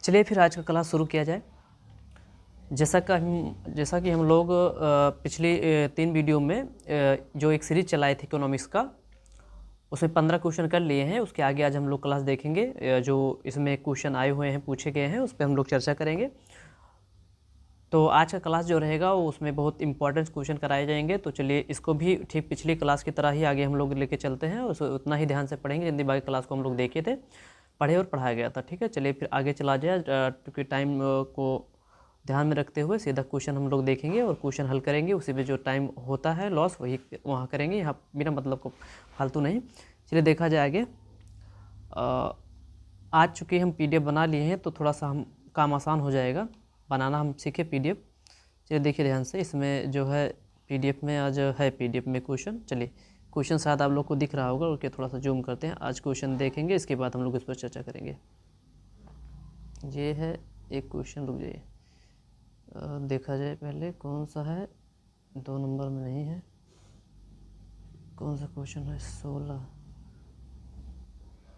चलिए फिर आज का क्लास शुरू किया जाए। जैसा कि हम लोग पिछली 3 वीडियो में जो एक सीरीज चलाए थे इकोनॉमिक्स का, उसमें 15 क्वेश्चन कर लिए हैं। उसके आगे आज हम लोग क्लास देखेंगे। जो इसमें क्वेश्चन आए हुए हैं, पूछे गए हैं, उस पर हम लोग चर्चा करेंगे। तो आज का क्लास जो रहेगा वो उसमें बहुत इंपॉर्टेंट क्वेश्चन कराए जाएंगे। तो चलिए इसको भी ठीक पिछली क्लास की तरह ही आगे हम लोग लेके चलते हैं, और उतना ही ध्यान से पढ़ेंगे जितनी बाकी क्लास को हम लोग देखे थे, पढ़े और पढ़ाया गया था। ठीक है, चलिए फिर आगे चला जाए। क्योंकि टाइम को ध्यान में रखते हुए सीधा क्वेश्चन हम लोग देखेंगे और क्वेश्चन हल करेंगे। उसी में जो टाइम होता है लॉस वही वहाँ करेंगे। यहाँ मेरा मतलब को फालतू नहीं। चलिए देखा जाए आगे। आज चूँकि हम PDF बना लिए हैं तो थोड़ा सा हम काम आसान हो जाएगा। बनाना हम सीखे PDF। चलिए देखिए ध्यान से, इसमें जो है PDF में आज है PDF में क्वेश्चन। चलिए क्वेश्चन शायद आप लोग को दिख रहा होगा, ओके थोड़ा सा जूम करते हैं। आज क्वेश्चन देखेंगे, इसके बाद हम लोग इस पर चर्चा करेंगे। ये है एक क्वेश्चन, रुक जाइए देखा जाए पहले कौन सा है। 2 नंबर में नहीं है, कौन सा क्वेश्चन है? 16।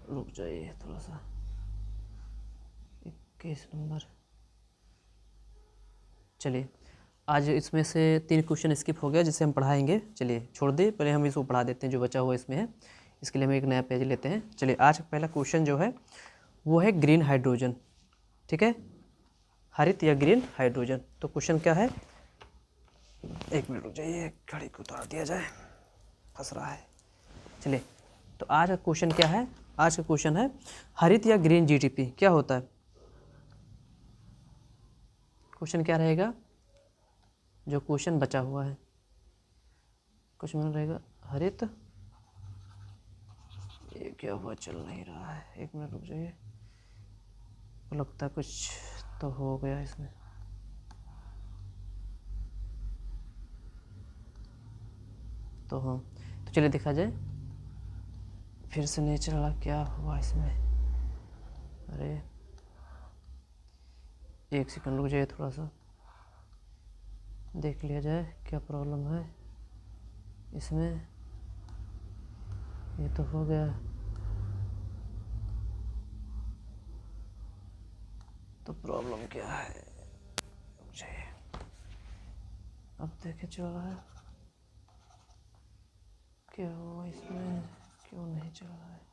रुक जाइए थोड़ा सा, 21 नंबर। चलिए आज इसमें से 3 क्वेश्चन स्किप हो गया जिसे हम पढ़ाएंगे। चलिए छोड़ दे, पहले हम इसको पढ़ा देते हैं जो बचा हुआ इसमें है। इसके लिए हम एक नया पेज लेते हैं। चलिए आज का पहला क्वेश्चन जो है वो है ग्रीन हाइड्रोजन। ठीक है, हरित या ग्रीन हाइड्रोजन। तो क्वेश्चन क्या है? 1 मिनट रुक जाइए, घड़ी को उतार दिया जाए, फंस रहा है। चलिए तो आज का क्वेश्चन क्या है? आज का क्वेश्चन है हरित या ग्रीन GDP क्या होता है। क्वेश्चन क्या रहेगा? जो क्वेश्चन बचा हुआ है कुछ मिल रहेगा। हरित, ये क्या हुआ, चल नहीं रहा है। 1 मिनट रुक जाइए, लगता है कुछ तो हो गया इसमें। तो हाँ, तो चलिए देखा जाए। फिर से नहीं चल रहा, क्या हुआ इसमें? अरे 1 सेकंड रुक जाइए, थोड़ा सा देख लिया जाए क्या प्रॉब्लम है इसमें। ये तो हो गया, तो प्रॉब्लम क्या है? मुझे अब देखे चल रहा है, क्या हुआ इसमें, क्यों नहीं चल रहा है?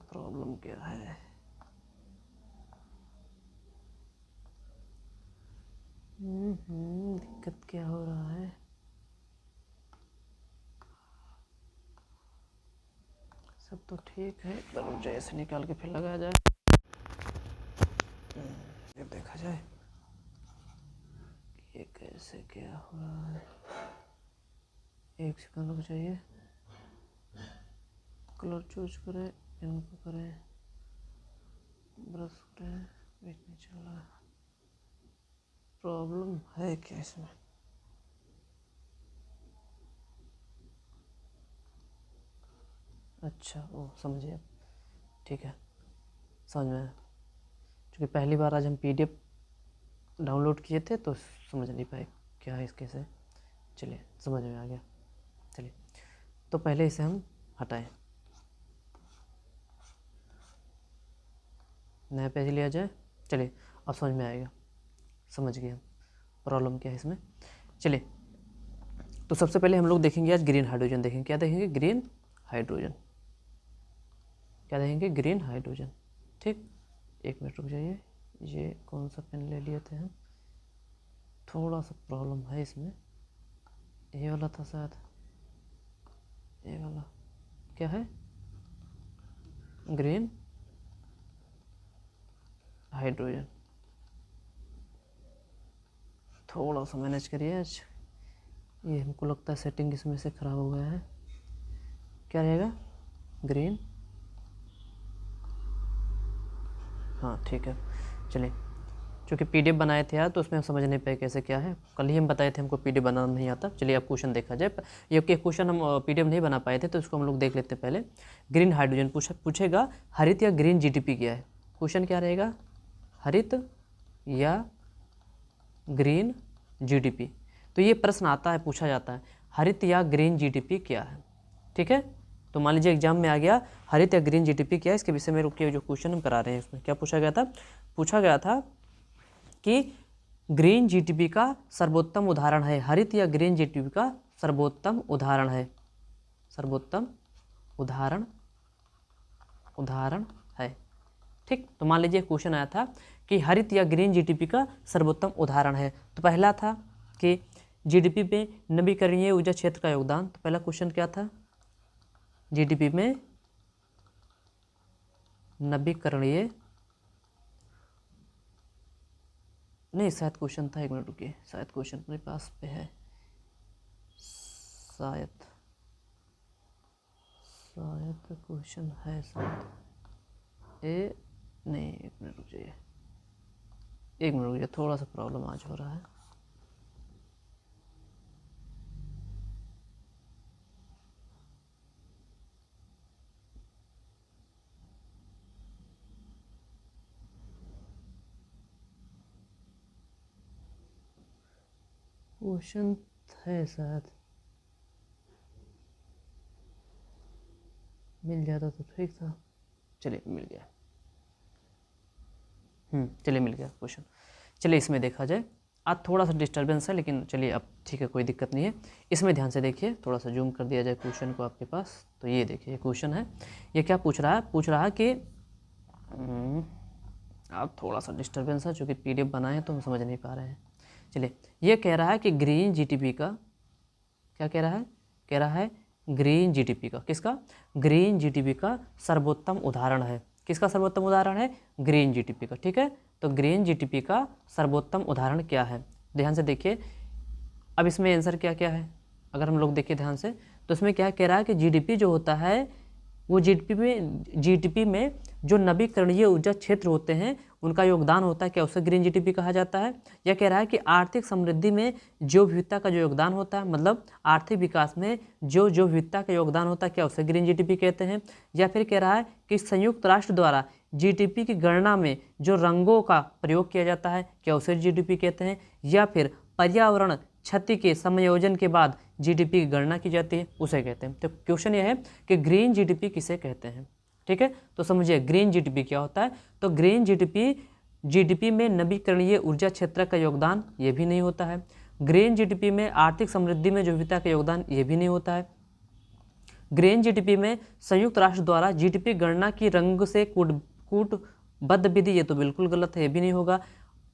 प्रॉब्लम क्या है? दिक्कत क्या हो रहा है? सब तो ठीक है, पर जैसे निकाल के फिर लगाया जाए, जब देखा जाए ये कैसे क्या हो रहा है। 1 सेकंड रुक जाइए, कलर चूज करें, इनको करें, ब्रश करें, वेट नहीं चल रहा है। प्रॉब्लम है क्या इसमें? अच्छा, ओ समझिए अब, ठीक है समझ में आया। क्योंकि पहली बार आज हम PDF डाउनलोड किए थे तो समझ नहीं पाए क्या है इसके से। चलिए समझ में आ गया। चलिए तो पहले इसे हम हटाएं, नया पेज लिया जाए। चलिए अब समझ में आएगा, समझ गए हम प्रॉब्लम क्या है इसमें। चलिए तो सबसे पहले हम लोग देखेंगे आज ग्रीन हाइड्रोजन। देखेंगे क्या देखेंगे? Green hydrogen. क्या देखेंगे? Green hydrogen. ठीक, 1 मिनट रुक जाइए। ये कौन सा पेन ले लिए थे हम? थोड़ा सा प्रॉब्लम है इसमें। ये वाला था शायद, ये वाला क्या है? Green hydrogen. थोड़ा सा मैनेज करिए आज, ये हमको लगता है सेटिंग इसमें से ख़राब हो गया है। क्या रहेगा? ग्रीन, हाँ ठीक है। चलिए क्योंकि PDF बनाए थे यार, तो उसमें हम समझ नहीं पाए कैसे क्या है। कल ही हम बताए थे हमको PDF बनाना नहीं आता। चलिए अब क्वेश्चन देखा जाए। ये क्वेश्चन हम PDF नहीं बना पाए थे तो इसको हम लोग देख लेते हैं पहले। ग्रीन हाइड्रोजन पूछेगा हरित या ग्रीन GDP क्या है। क्वेश्चन क्या रहेगा? हरित या ग्रीन GDP। तो ये प्रश्न आता है, पूछा जाता है हरित या ग्रीन जीडीपी क्या है। ठीक है, तो मान लीजिए एग्जाम में आ गया हरित या ग्रीन जीडीपी क्या है, इसके विषय में रुकिए जो क्वेश्चन हम करा रहे हैं उसमें क्या पूछा गया था कि ग्रीन जीडीपी का सर्वोत्तम उदाहरण है, हरित या ग्रीन जीडीपी का सर्वोत्तम उदाहरण है, सर्वोत्तम उदाहरण है। ठीक, तो मान लीजिए क्वेश्चन आया था कि हरित या ग्रीन जीडीपी का सर्वोत्तम उदाहरण है। तो पहला था कि जीडीपी में नवीकरणीय ऊर्जा क्षेत्र का योगदान। तो पहला क्वेश्चन क्या था, जीडीपी में नवीकरणीय, नहीं शायद क्वेश्चन था, एक मिनट रुकिए, शायद क्वेश्चन अपने पास पे है, शायद क्वेश्चन है शायद, नहीं एक मिनट रुकिए, थोड़ा सा प्रॉब्लम आज हो रहा है। क्वेश्चन है शायद, मिल जाता तो ठीक था, चलिए मिल गया, चलिए मिल गया क्वेश्चन। चलिए इसमें देखा जाए, आज थोड़ा सा डिस्टर्बेंस है लेकिन चलिए अब ठीक है, कोई दिक्कत नहीं है। इसमें ध्यान से देखिए, थोड़ा सा जूम कर दिया जाए क्वेश्चन को आपके पास। तो ये देखिए क्वेश्चन है, ये क्या पूछ रहा है कि अब थोड़ा सा डिस्टर्बेंस है, चूँकि PDF बनाए हैं तो हम समझ नहीं पा रहे हैं। चलिए, ये कह रहा है कि ग्रीन जीडीपी का, क्या कह रहा है ग्रीन जीडीपी का, किसका, ग्रीन जीडीपी का सर्वोत्तम उदाहरण है। किसका सर्वोत्तम उदाहरण है, ग्रीन जीडीपी का। ठीक है, तो ग्रीन जीडीपी का सर्वोत्तम उदाहरण क्या है, ध्यान से देखिए। अब इसमें आंसर क्या क्या है, अगर हम लोग देखिए ध्यान से, तो इसमें क्या कह रहा है कि जीडीपी जो होता है वो जीडीपी में जो नवीकरणीय ऊर्जा क्षेत्र होते हैं उनका योगदान होता है, क्या उसे ग्रीन जीडीपी कहा जाता है। यह कह रहा है कि आर्थिक समृद्धि में जो विविधता का जो योगदान होता है, मतलब आर्थिक विकास में जो विविधता का योगदान होता है, क्या उसे ग्रीन जीडीपी कहते हैं। या फिर कह रहा है कि संयुक्त राष्ट्र द्वारा जीडीपी की गणना में जो रंगों का प्रयोग किया जाता है, क्या उसे जीडीपी कहते हैं। या फिर पर्यावरण क्षति के समायोजन के बाद जीडीपी की गणना की जाती है, उसे कहते हैं। तो क्वेश्चन यह है कि ग्रीन जीडीपी किसे कहते हैं। ठीक है, तो समझिए ग्रीन जीडीपी क्या होता है। तो ग्रीन जीडीपी में नवीकरणीय ऊर्जा क्षेत्र का योगदान, ये भी नहीं होता है। ग्रीन जीडीपी में आर्थिक समृद्धि में जो विविधता का योगदान, ये भी नहीं होता है। ग्रीन जीडीपी में संयुक्त राष्ट्र द्वारा जीडीपी गणना की रंग से कूटबद्ध विधि, ये तो बिल्कुल गलत है, ये भी नहीं होगा।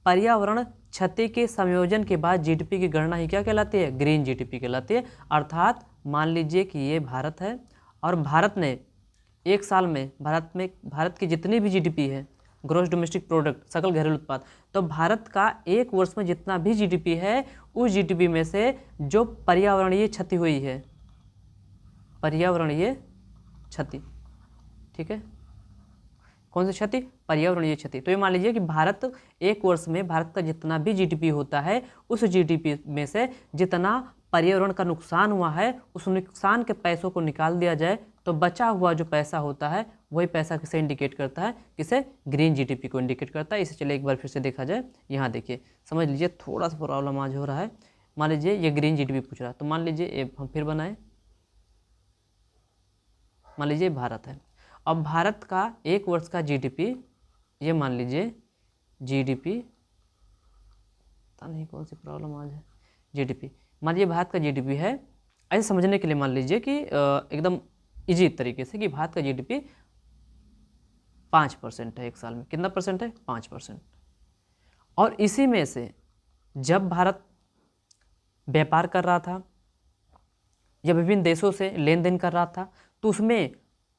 पर्यावरण क्षति के संयोजन के बाद जीडीपी की गणना ही क्या कहलाती है, ग्रीन जीडीपी कहलाती है। अर्थात मान लीजिए कि ये भारत है और भारत ने एक साल में भारत की जितनी भी जीडीपी है, ग्रॉस डोमेस्टिक प्रोडक्ट, सकल घरेलू उत्पाद, तो भारत का एक वर्ष में जितना भी जीडीपी है उस जीडीपी में से जो पर्यावरणीय क्षति हुई है, पर्यावरणीय क्षति, ठीक है, कौन सी क्षति, पर्यावरणीय क्षति। तो ये मान लीजिए कि भारत एक वर्ष में भारत का जितना भी जीडीपी होता है उस जीडीपी में से जितना पर्यावरण का नुकसान हुआ है उस नुकसान के पैसों को निकाल दिया जाए तो बचा हुआ जो पैसा होता है वही पैसा किसे इंडिकेट करता है, किसे, ग्रीन जीडीपी को इंडिकेट करता है। इसे चलिए एक बार फिर से देखा जाए, यहाँ देखिए समझ लीजिए, थोड़ा सा प्रॉब्लम आज हो रहा है। मान लीजिए ये ग्रीन जीडीपी पूछ रहा है, तो मान लीजिए हम फिर बनाए, मान लीजिए भारत है। अब भारत का एक वर्ष का जीडीपी, ये मान लीजिए जीडीपी, पता नहीं कौन सी प्रॉब्लम आज है, जीडीपी, मान लीजिए भारत का जीडीपी है। ऐसे समझने के लिए मान लीजिए कि एकदम इजी तरीके से कि भारत का जीडीपी 5% है एक साल में। कितना परसेंट है, 5%। और इसी में से जब भारत व्यापार कर रहा था या विभिन्न देशों से लेन देन कर रहा था तो उसमें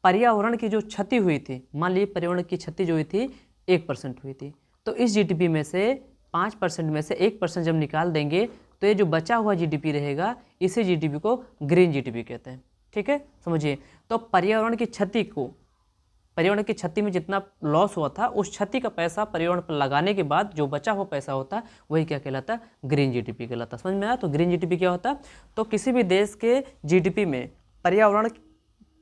पर्यावरण की जो क्षति हुई थी, मान लीजिए पर्यावरण की क्षति जो हुई थी 1% हुई थी, तो इस जीडीपी में से 5% में से 1% जब निकाल देंगे तो ये जो बचा हुआ जीडीपी रहेगा इसी जीडीपी को ग्रीन जीडीपी कहते हैं। ठीक है, समझिए। तो पर्यावरण की क्षति में जितना लॉस हुआ था उस क्षति का पैसा पर्यावरण पर लगाने के बाद जो बचा हुआ पैसा होता है वही क्या कहलाता है, ग्रीन जीडीपी कहलाता है। समझ में आया। तो ग्रीन जीडीपी क्या होता है, तो किसी भी देश के जीडीपी में पर्यावरण,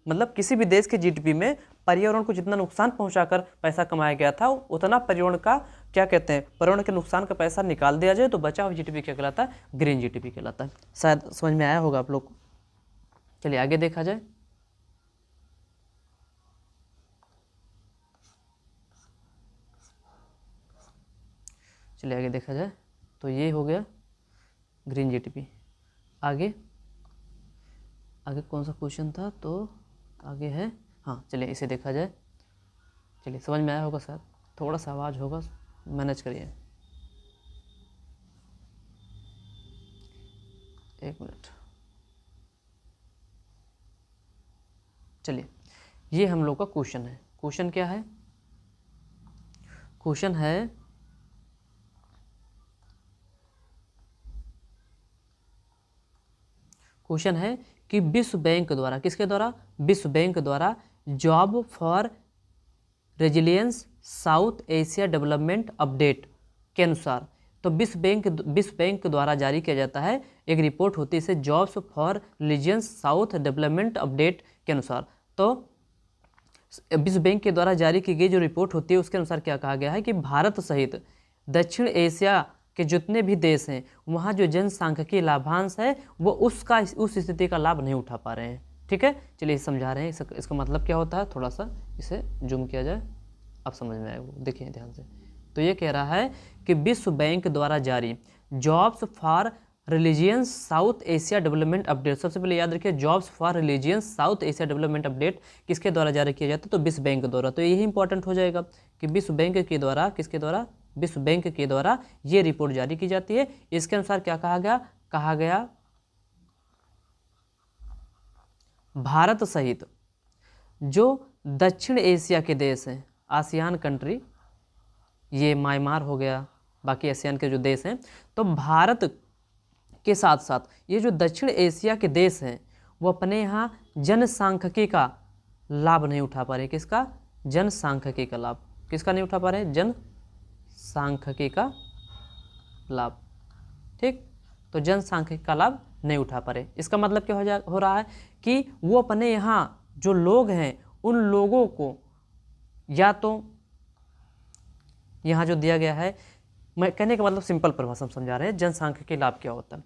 मतलब किसी भी देश के जीडीपी में पर्यावरण को जितना नुकसान पहुंचाकर पैसा कमाया गया था उतना पर्यावरण का क्या कहते हैं, पर्यावरण के नुकसान का पैसा निकाल दिया जाए तो बचा हुआ जीडीपी क्या कहलाता है, ग्रीन जीडीपी कहलाता है। शायद समझ में आया होगा आप लोग को। चलिए आगे देखा जाए। चलिए आगे देखा जाए, तो ये हो गया ग्रीन जीडीपी। आगे आगे कौन सा क्वेश्चन था, तो आगे है, हाँ चलिए इसे देखा जाए। चलिए समझ में आया होगा सर, थोड़ा सा आवाज़ होगा, मैनेज करिए। एक मिनट। चलिए ये हम लोग का क्वेश्चन है। क्वेश्चन क्या है, क्वेश्चन है कि विश्व बैंक द्वारा, किसके द्वारा, विश्व बैंक द्वारा job for resilience south Asia development update के अनुसार, तो विश्व बैंक द्वारा जारी किया जाता है एक रिपोर्ट होती है, इसे jobs for resilience south development update के अनुसार। तो विश्व बैंक के द्वारा जारी की गई जो रिपोर्ट होती है उसके अनुसार क्या कहा गया है कि भारत सहित दक्षिण एशिया के जितने भी देश हैं वहाँ जो जनसांख्यिकीय लाभांश है वो उस स्थिति का लाभ नहीं उठा पा रहे हैं। ठीक है, चलिए समझा रहे हैं इसका मतलब क्या होता है, थोड़ा सा इसे जूम किया जाए, अब समझ में आएगा, देखिए ध्यान से। तो ये कह रहा है कि विश्व बैंक द्वारा जारी jobs for religions south Asia development update, सबसे पहले याद रखिए jobs for religions south Asia development update किसके द्वारा जारी किया जाता है, तो विश्व बैंक द्वारा। तो यही इंपॉर्टेंट हो जाएगा कि विश्व बैंक के द्वारा, किसके द्वारा, विश्व बैंक के द्वारा ये रिपोर्ट जारी की जाती है। इसके अनुसार क्या कहा गया भारत सहित जो दक्षिण एशिया के देश हैं, आसियान कंट्री, ये म्यांमार हो गया, बाकी आसियान के जो देश हैं, तो भारत के साथ साथ ये जो दक्षिण एशिया के देश हैं वो अपने यहाँ जनसांख्यिकी का लाभ नहीं उठा पा रहे। किसका, जनसांख्यिकी का लाभ, किसका नहीं उठा पा रहे, जनसांख्यिकी का लाभ। ठीक, तो जनसांख्यिकी का लाभ नहीं उठा पा रहे, इसका मतलब क्या हो रहा है कि वो अपने यहाँ जो लोग हैं उन लोगों को, या तो यहाँ जो दिया गया है, मैं कहने का मतलब सिंपल परिभाषा में समझा रहे हैं, जनसांख्यिकी लाभ क्या होता है।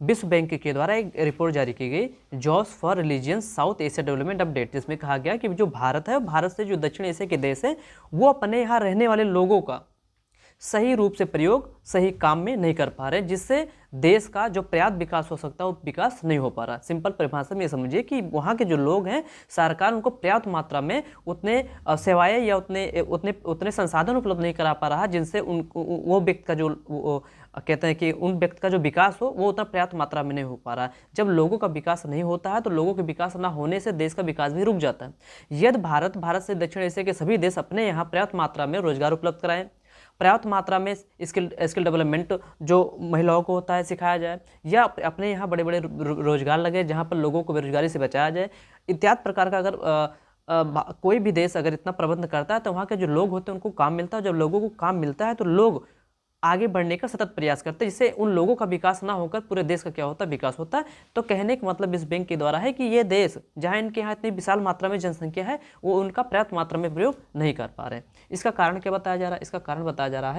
विश्व बैंक के द्वारा एक रिपोर्ट जारी की गई jobs for religions south Asia development update, जिसमें कहा गया कि जो भारत है, भारत से जो दक्षिण एशिया के देश हैं वो अपने यहाँ रहने वाले लोगों का सही रूप से प्रयोग सही काम में नहीं कर पा रहे, जिससे देश का जो पर्याप्त विकास हो सकता है वो विकास नहीं हो पा रहा। सिंपल परिभाषा में ये समझिए कि वहाँ के जो लोग हैं सरकार उनको पर्याप्त मात्रा में उतने सेवाएं या उतने संसाधन उपलब्ध नहीं करा पा रहा, जिनसे उनको वो व्यक्ति का जो कहते हैं कि उन व्यक्ति का जो विकास हो वो उतना पर्याप्त मात्रा में नहीं हो पा रहा। जब लोगों का विकास नहीं होता है तो लोगों के विकास ना होने से देश का विकास भी रुक जाता है। यदि भारत से दक्षिण एशिया के सभी देश अपने यहाँ पर्याप्त मात्रा में रोजगार उपलब्ध कराएं, पर्याप्त मात्रा में स्किल डेवलपमेंट जो महिलाओं को होता है सिखाया जाए, या अपने यहाँ बड़े बड़े रोजगार लगे जहाँ पर लोगों को बेरोजगारी से बचाया जाए, इत्यादि प्रकार का अगर कोई भी देश अगर इतना प्रबंध करता है तो वहाँ के जो लोग होते हैं उनको काम मिलता है। जब लोगों को काम मिलता है तो लोग आगे बढ़ने का सतत प्रयास करते हैं, जिससे उन लोगों का विकास ना होकर पूरे देश का क्या होता है, विकास होता है। तो कहने का मतलब इस बैंक के द्वारा है कि ये देश जहाँ इनके यहाँ इतनी विशाल मात्रा में जनसंख्या है वो उनका पर्याप्त मात्रा में प्रयोग नहीं कर पा रहे हैं। इसका कारण क्या बताया जा रहा है, इसका कारण बताया जा रहा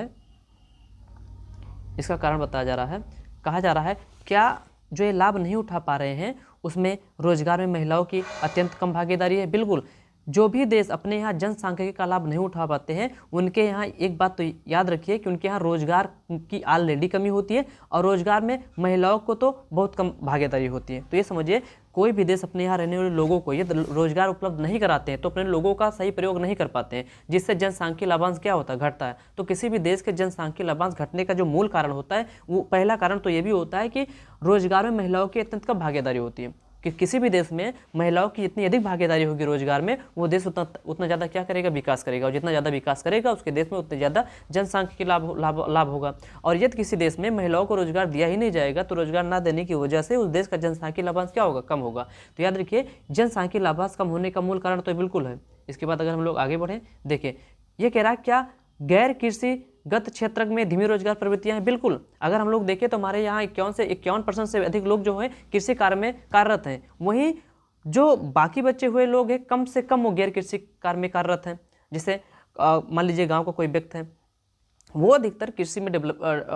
है, कहा जा रहा है क्या जो ये लाभ नहीं उठा पा रहे हैं उसमें रोजगार में महिलाओं की अत्यंत कम भागीदारी है। बिल्कुल, जो भी देश अपने यहाँ जनसांख्यिकी का लाभ नहीं उठा पाते हैं उनके यहाँ एक बात तो याद रखिए कि उनके यहाँ रोजगार की ऑलरेडी कमी होती है और रोजगार में महिलाओं को तो बहुत कम भागीदारी होती है। तो ये समझिए कोई भी देश अपने यहाँ रहने वाले लोगों को ये रोजगार उपलब्ध नहीं कराते हैं तो अपने लोगों का सही प्रयोग नहीं कर पाते हैं, जिससे जनसांख्यिकीय लाभांश क्या होता है, घटता है। तो किसी भी देश के जनसांख्यिकीय लाभांश घटने का जो मूल कारण होता है वो पहला कारण तो ये भी होता है कि रोजगार में महिलाओं की अत्यंत कम भागीदारी होती है। कि किसी भी देश में महिलाओं की जितनी अधिक भागीदारी होगी रोजगार में वो देश उतना ज़्यादा क्या करेगा, विकास करेगा, और जितना ज़्यादा विकास करेगा उसके देश में उतने ज़्यादा जनसांख्यिकीय लाभ होगा। और यदि किसी देश में महिलाओं को रोजगार दिया ही नहीं जाएगा तो रोजगार ना देने की वजह से उस देश का जनसांख्यिकीय लाभांश क्या होगा, कम होगा। तो याद रखिए जनसांख्यिकीय लाभांश कम होने का मूल कारण तो बिल्कुल है। इसके बाद अगर हम लोग आगे बढ़ें, देखिए ये कह रहा है क्या गैर कृषिगत क्षेत्र में धीमी रोजगार प्रवृत्तियां हैं। बिल्कुल, अगर हम लोग देखें तो हमारे यहाँ 51% से अधिक लोग जो हैं कृषि कार्य में कार्यरत हैं, वहीं जो बाकी बचे हुए लोग हैं कम से कम वो गैर कृषि कार्य में कार्यरत हैं। जैसे मान लीजिए गांव का कोई व्यक्ति है, वो अधिकतर कृषि में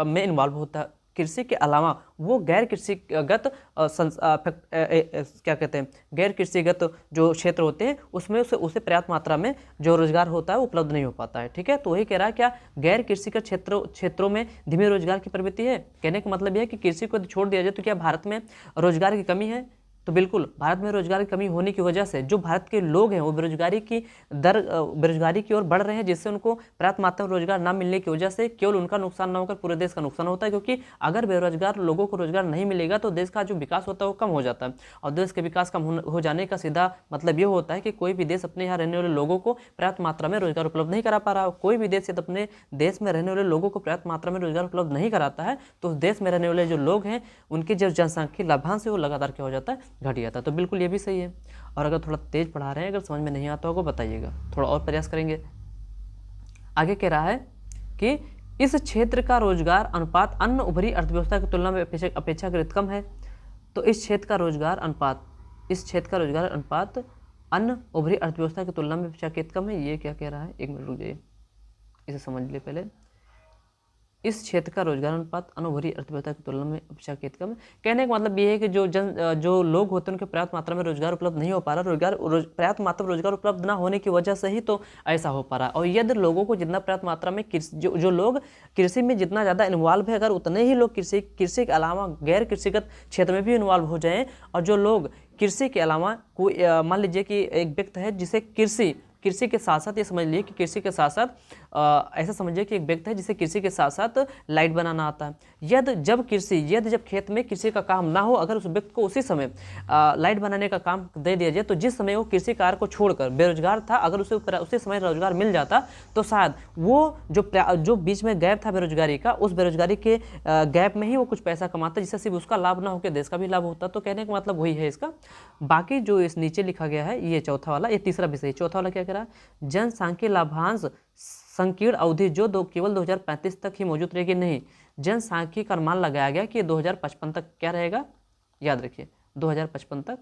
में इन्वॉल्व होता है। कृषि के अलावा वो गैर कृषिगत क्या कहते हैं, गैर कृषिगत जो क्षेत्र होते हैं उसमें उसे पर्याप्त मात्रा में जो रोजगार होता है वो उपलब्ध नहीं हो पाता है। ठीक है, तो वही कह रहा है क्या गैर कृषिगत क्षेत्रों में धीमे रोजगार की प्रवृत्ति है। कहने का मतलब यह है कि कृषि को छोड़ दिया जाए तो क्या भारत में रोजगार की कमी है? तो बिल्कुल भारत में रोजगार की कमी होने की वजह से जो भारत के लोग हैं वो बेरोजगारी की ओर बढ़ रहे हैं, जिससे उनको पर्याप्त मात्रा में रोजगार न मिलने की वजह से केवल उनका नुकसान न होकर पूरे देश का नुकसान होता है। क्योंकि अगर बेरोजगार लोगों को रोजगार नहीं मिलेगा तो देश का जो विकास होता है वो कम हो जाता है, और देश के विकास कम हो जाने का सीधा मतलब ये होता है कि कोई भी देश अपने यहाँ रहने वाले लोगों को पर्याप्त मात्रा में रोजगार उपलब्ध नहीं करा पा रहा है। कोई भी देश यदि अपने देश में रहने वाले लोगों को पर्याप्त मात्रा में रोजगार उपलब्ध नहीं कराता है तो उस देश में रहने वाले जो लोग हैं उनकी जो जनसांख्यिक लाभांश है वो लगातार क्या हो जाता है, घट जाता है। तो बिल्कुल ये भी सही है। और अगर थोड़ा तेज पढ़ा रहे हैं, अगर समझ में नहीं आता होगा बताइएगा, थोड़ा और प्रयास करेंगे। आगे कह रहा है कि इस क्षेत्र का रोजगार अनुपात अन्य उभरी अर्थव्यवस्था की तुलना में अपेक्षाकृत कम है। तो इस क्षेत्र का रोजगार अनुपात अन्य उभरी अर्थव्यवस्था की तुलना में अपेक्षाकृत कम है। ये क्या कह रहा है, एक मिनट रुक जाइए, इसे समझ लिए पहले। इस क्षेत्र का रोजगार अनुपात अन्य उभरी अर्थव्यवस्था की तुलना में अपेक्षाकृत कम है। कहने का मतलब ये है कि जो लोग होते हैं उनके पर्याप्त मात्रा में रोजगार उपलब्ध नहीं हो पा रहा। पर्याप्त मात्रा में रोजगार उपलब्ध ना होने की वजह से ही तो ऐसा हो पा रहा है। और यदि लोगों को जितना पर्याप्त मात्रा में जो लोग कृषि में जितना ज़्यादा इन्वॉल्व है, अगर उतने ही लोग कृषि के अलावा गैर कृषिगत क्षेत्र में भी इन्वॉल्व हो जाएं, और जो लोग कृषि के अलावा कोई मान लीजिए कि एक व्यक्ति है जिसे कृषि के साथ साथ, ये समझ लीजिए कि कृषि के साथ साथ ऐसा समझिए कि एक व्यक्ति है जिसे कृषि के साथ साथ लाइट बनाना आता है। यदि जब खेत में कृषि का काम ना हो, अगर उस व्यक्ति को उसी समय लाइट बनाने का काम दे दिया जाए, तो जिस समय वो कृषि कार्य को छोड़कर बेरोजगार था, अगर उसे उसी समय रोजगार मिल जाता तो शायद वो जो बीच में गैप था बेरोजगारी का, उस बेरोजगारी के गैप में ही वो कुछ पैसा कमाता, जिससे सिर्फ उसका लाभ ना होकर देश का भी लाभ होता। तो कहने का मतलब वही है इसका। बाकी जो इस नीचे लिखा गया है ये चौथा वाला, ये तीसरा विषय। चौथा वाला क्या कह रहा है, जनसांख्यिक लाभांश संकीर्ण अवधि जो केवल 2035 तक ही मौजूद रहेगी। नहीं, जनसांख्यिक का अनुमान लगाया गया कि 2055 तक क्या रहेगा, याद रखिए 2055 तक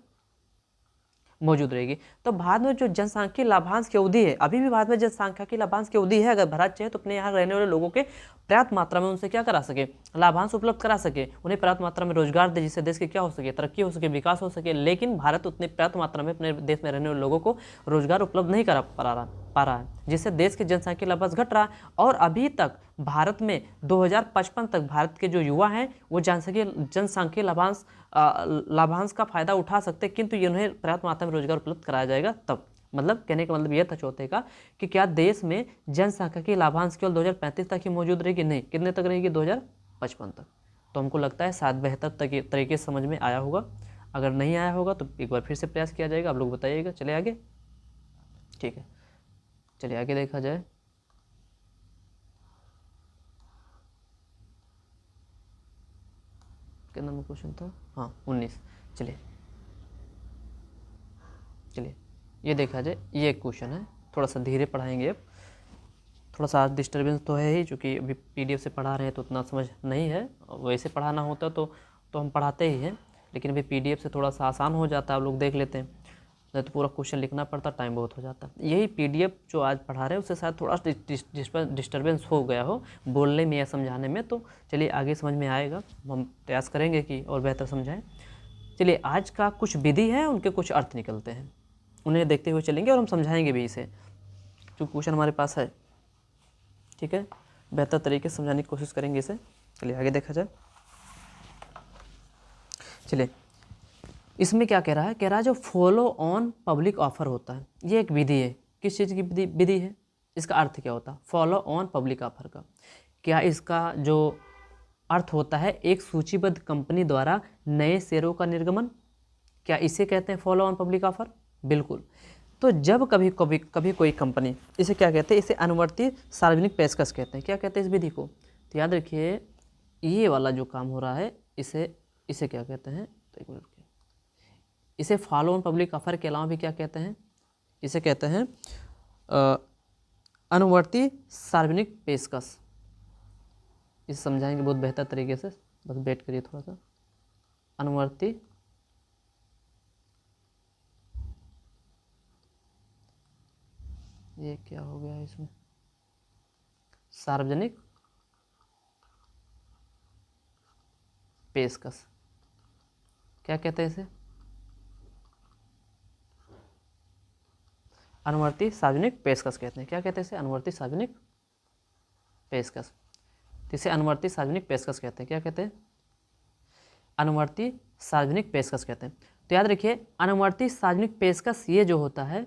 मौजूद रहेगी। तो भारत में जो जनसांख्यिक लाभांश की अवधि है, अभी भी भारत में जनसांख्यिक लाभांश की अवधि है। अगर भारत चाहे तो अपने यहाँ रहने वाले लोगों के पर्याप्त मात्रा में उनसे क्या करा सके, लाभांश उपलब्ध करा सके, उन्हें पर्याप्त मात्रा में रोजगार दे, जिससे देश की क्या हो सके, तरक्की हो सके, विकास हो सके। लेकिन भारत उतने पर्याप्त मात्रा में अपने देश में रहने वाले लोगों को रोजगार उपलब्ध नहीं करा पा रहा है, जिससे देश के जनसांख्यिक लाभांश घट रहा है। और अभी तक भारत में 2055 तक भारत के जो युवा हैं वो जनसांख्यिक लाभांश का फायदा उठा सकते हैं, किंतु उन्हें पर्याप्त मात्रा में रोजगार उपलब्ध कराया जाएगा तब। मतलब कहने का मतलब यह था चौथे का कि क्या देश में जनसंख्या की लाभांश केवल 2035 तक ही मौजूद रहेगी? नहीं, कितने तक रहेगी, 2055 तक। तो हमको लगता है शायद बेहतर तरीके से समझ में आया होगा। अगर नहीं आया होगा तो एक बार फिर से प्रयास किया जाएगा, आप लोग बताइएगा। चले आगे, ठीक है, चलिए आगे देखा जाए। कितना नंबर क्वेश्चन था, हाँ 19। चलिए ये देखा जाए, ये एक क्वेश्चन है, थोड़ा सा धीरे पढ़ाएंगे अब। थोड़ा सा डिस्टर्बेंस तो है ही, क्योंकि अभी पीडीएफ से पढ़ा रहे हैं तो उतना समझ नहीं है। वैसे पढ़ाना होता तो हम पढ़ाते ही हैं, लेकिन अभी पीडीएफ से थोड़ा सा आसान हो जाता है, आप लोग देख लेते हैं। नहीं तो पूरा क्वेश्चन लिखना पड़ता, टाइम बहुत हो जाता। यही पीडीएफ जो आज पढ़ा रहे हैं उससे शायद थोड़ा डिस्टर्बेंस हो गया हो बोलने में या समझाने में। तो चलिए आगे समझ में आएगा, हम प्रयास करेंगे कि और बेहतर समझाएं। चलिए आज का कुछ विधि है, उनके कुछ अर्थ निकलते हैं, उन्हें देखते हुए चलेंगे और हम समझाएंगे भी इसे, जो क्वेश्चन हमारे पास है। ठीक है, बेहतर तरीके से समझाने की कोशिश करेंगे इसे। चलिए आगे देखा जाए। चलिए इसमें क्या कह रहा है, जो फॉलो ऑन पब्लिक ऑफर होता है, ये एक विधि है। किस चीज़ की विधि है, इसका अर्थ क्या होता है फॉलो ऑन पब्लिक ऑफर का? क्या इसका जो अर्थ होता है एक सूचीबद्ध कंपनी द्वारा नए शेयरों का निर्गमन, क्या इसे कहते हैं फॉलो ऑन पब्लिक ऑफर? बिल्कुल। तो जब कभी कोई कंपनी, इसे क्या कहते हैं, इसे अनुवर्ती सार्वजनिक पेशकश कहते हैं। क्या कहते हैं इस विधि को? तो याद रखिए ये वाला जो काम हो रहा है इसे क्या कहते हैं, तो एक मिनट, इसे फॉलो ऑन पब्लिक ऑफर के अलावा भी क्या कहते हैं, इसे कहते हैं अनुवर्ती सार्वजनिक पेशकश। इसे समझाएंगे बहुत बेहतर तरीके से, बस वेट करिए थोड़ा सा। अनुवर्ती ये क्या हो गया है इसमें, सार्वजनिक पेशकश, क्या कहते हैं इसे? अनुवर्ती सार्वजनिक पेशकश कहते हैं। क्या कहते हैं इसे? अनुवर्ती सार्वजनिक पेशकश। तो इसे अनुवर्ती सार्वजनिक पेशकश कहते हैं। क्या कहते हैं? अनुवर्ती सार्वजनिक पेशकश कहते हैं। तो याद रखिए, अनुवर्ती सार्वजनिक पेशकश ये जो होता है,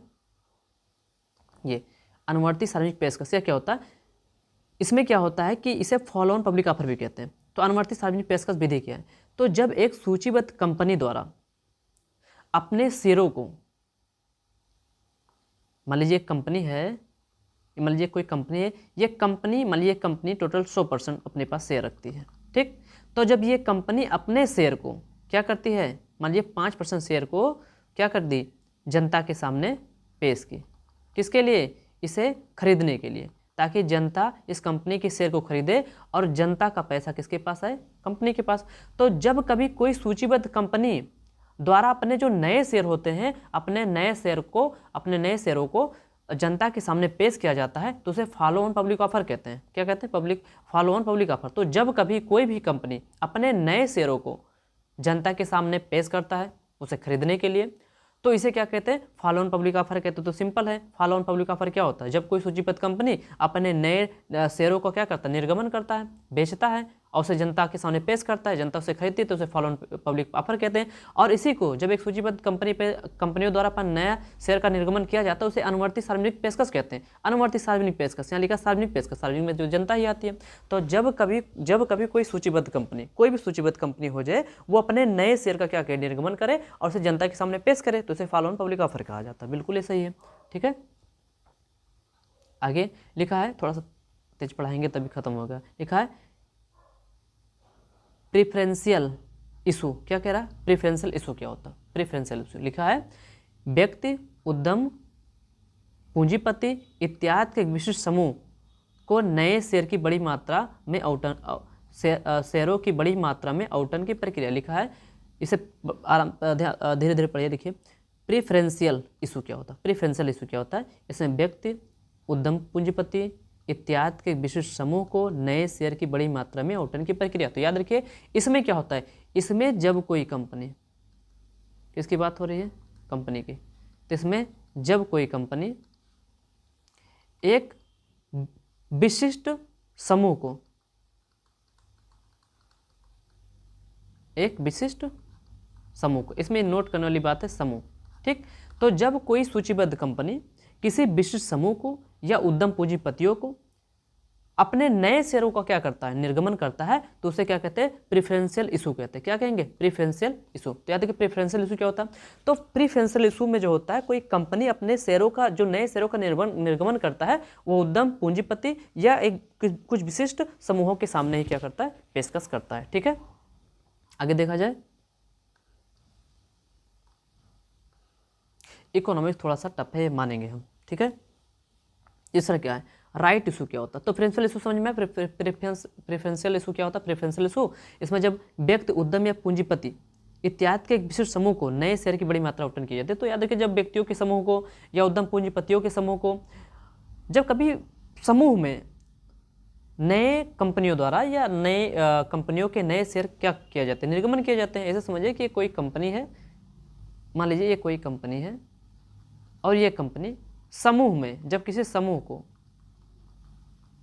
ये अनुवर्ती सार्वजनिक पेशकश या क्या होता है, इसमें क्या होता है कि इसे फॉलो ऑन पब्लिक ऑफर भी कहते हैं। तो अनुवर्ती सार्वजनिक पेशकश विधि क्या है? तो जब एक सूचीबद्ध कंपनी द्वारा अपने शेयरों को, मान लीजिए एक कंपनी है, मान लीजिए कोई कंपनी है, ये कंपनी, मान लीजिए कंपनी टोटल 100% अपने पास शेयर रखती है, ठीक। तो जब ये कंपनी अपने शेयर को क्या करती है, मान लीजिए 5% शेयर को क्या कर दी, जनता के सामने पेश की, किसके लिए? इसे खरीदने के लिए, ताकि जनता इस कंपनी के शेयर को खरीदे और जनता का पैसा किसके पास आए? कंपनी के पास। तो जब कभी कोई सूचीबद्ध कंपनी द्वारा अपने जो नए शेयर होते हैं, अपने नए शेयरों को जनता के सामने पेश किया जाता है, तो उसे फॉलो ऑन पब्लिक ऑफर कहते हैं। क्या कहते हैं? Follow on public offer. तो जब कभी कोई भी कंपनी अपने नए शेयरों को जनता के सामने पेश करता है उसे खरीदने के लिए, तो इसे क्या कहते हैं? फॉलो ऑन पब्लिक ऑफर कहते हैं। तो सिंपल है, फॉलो ऑन पब्लिक ऑफर क्या होता है? जब कोई सूचीबद्ध कंपनी अपने नए शेयरों को क्या करता है? निर्गमन करता है, बेचता है और उसे जनता के सामने पेश करता है, जनता उसे खरीदती है, तो उसे फॉलो ऑन पब्लिक ऑफर कहते हैं। और इसी को जब एक सूचीबद्ध कंपनियों द्वारा अपना नया शेयर का निर्गमन किया जाता है, उसे अनुवर्ती सार्वजनिक पेशकश कहते हैं। अनुवर्ती सार्वजनिक पेशकश, यहाँ लिखा सार्वजनिक पेशकश, सार्वजनिक में जो जनता ही आती है। तो जब कभी कोई सूचीबद्ध कंपनी, कोई भी सूचीबद्ध कंपनी हो जाए, वो अपने नए शेयर का क्या करे? निर्गमन करे और उसे जनता के सामने पेश करे, तो उसे फॉलो ऑन पब्लिक ऑफर कहा जाता है। बिल्कुल ये सही है, ठीक है। आगे लिखा है, थोड़ा सा तेज पढ़ाएंगे तभी खत्म होगा। लिखा है प्रेफरेंशियल इशू। क्या कह रहा है? प्रेफरेंशियल इशू क्या होता है? प्रेफरेंशियल इशू लिखा है, व्यक्ति, उद्यम, पूंजीपति इत्यादि के विशिष्ट समूह को नए शेयर की बड़ी मात्रा में शेयरों की बड़ी मात्रा में आवंटन की प्रक्रिया। लिखा है, इसे धीरे धीरे पढ़िए। देखिए, प्रेफरेंशियल इशू क्या होता है? प्रेफरेंशियल इशू क्या होता है? इसमें व्यक्ति, उद्यम, पूंजीपति इत्यादि के विशिष्ट समूह को नए शेयर की बड़ी मात्रा में आवंटन की प्रक्रिया। तो याद रखिए, इसमें क्या होता है? इसमें जब कोई कंपनी, किसकी बात हो रही है? कंपनी की। तो इसमें जब कोई कंपनी एक विशिष्ट समूह को, इसमें नोट करने वाली बात है समूह, ठीक। तो जब कोई सूचीबद्ध कंपनी किसी विशिष्ट समूह को या उद्यम पूंजीपतियों को अपने नए शेयरों का क्या करता है? निर्गमन करता है, तो उसे क्या कहते हैं? प्रेफरेंशियल इशू कहते हैं। क्या कहेंगे? Preferential issue. तो याद रखिए, प्रेफरेंशियल इशू क्या होता है? तो प्रेफरेंशियल इशू में जो होता है, कोई कंपनी अपने शेयरों का, जो नए शेयरों का निर्गमन करता है, वो उद्यम पूंजीपति या एक कुछ विशिष्ट समूहों के सामने ही क्या करता है? पेशकश करता है, ठीक है। आगे देखा जाए, इकोनॉमिक्स थोड़ा सा टफ है, मानेंगे हम, ठीक है। तीसरा क्या है? राइट इशू क्या होता है? तो प्रेफरेंशियल इशू समझ में, प्रेफरेंशियल इशू क्या होता है? प्रेफरेंशियल इशू, इसमें जब व्यक्ति, उद्यम या पूंजीपति इत्यादि के एक विशिष्ट समूह को नए शेयर की बड़ी मात्रा आवंटन की जाती है। तो याद रखिए, जब व्यक्तियों के समूह को या उद्यम पूंजीपतियों के समूह को, जब कभी समूह में नए कंपनियों द्वारा या नए कंपनियों के नए शेयर क्या किया जाते हैं? निर्गमन किए जाते हैं। ऐसे समझिए कि कोई कंपनी है, मान लीजिए ये कोई कंपनी है और ये कंपनी समूह में, जब किसी समूह को,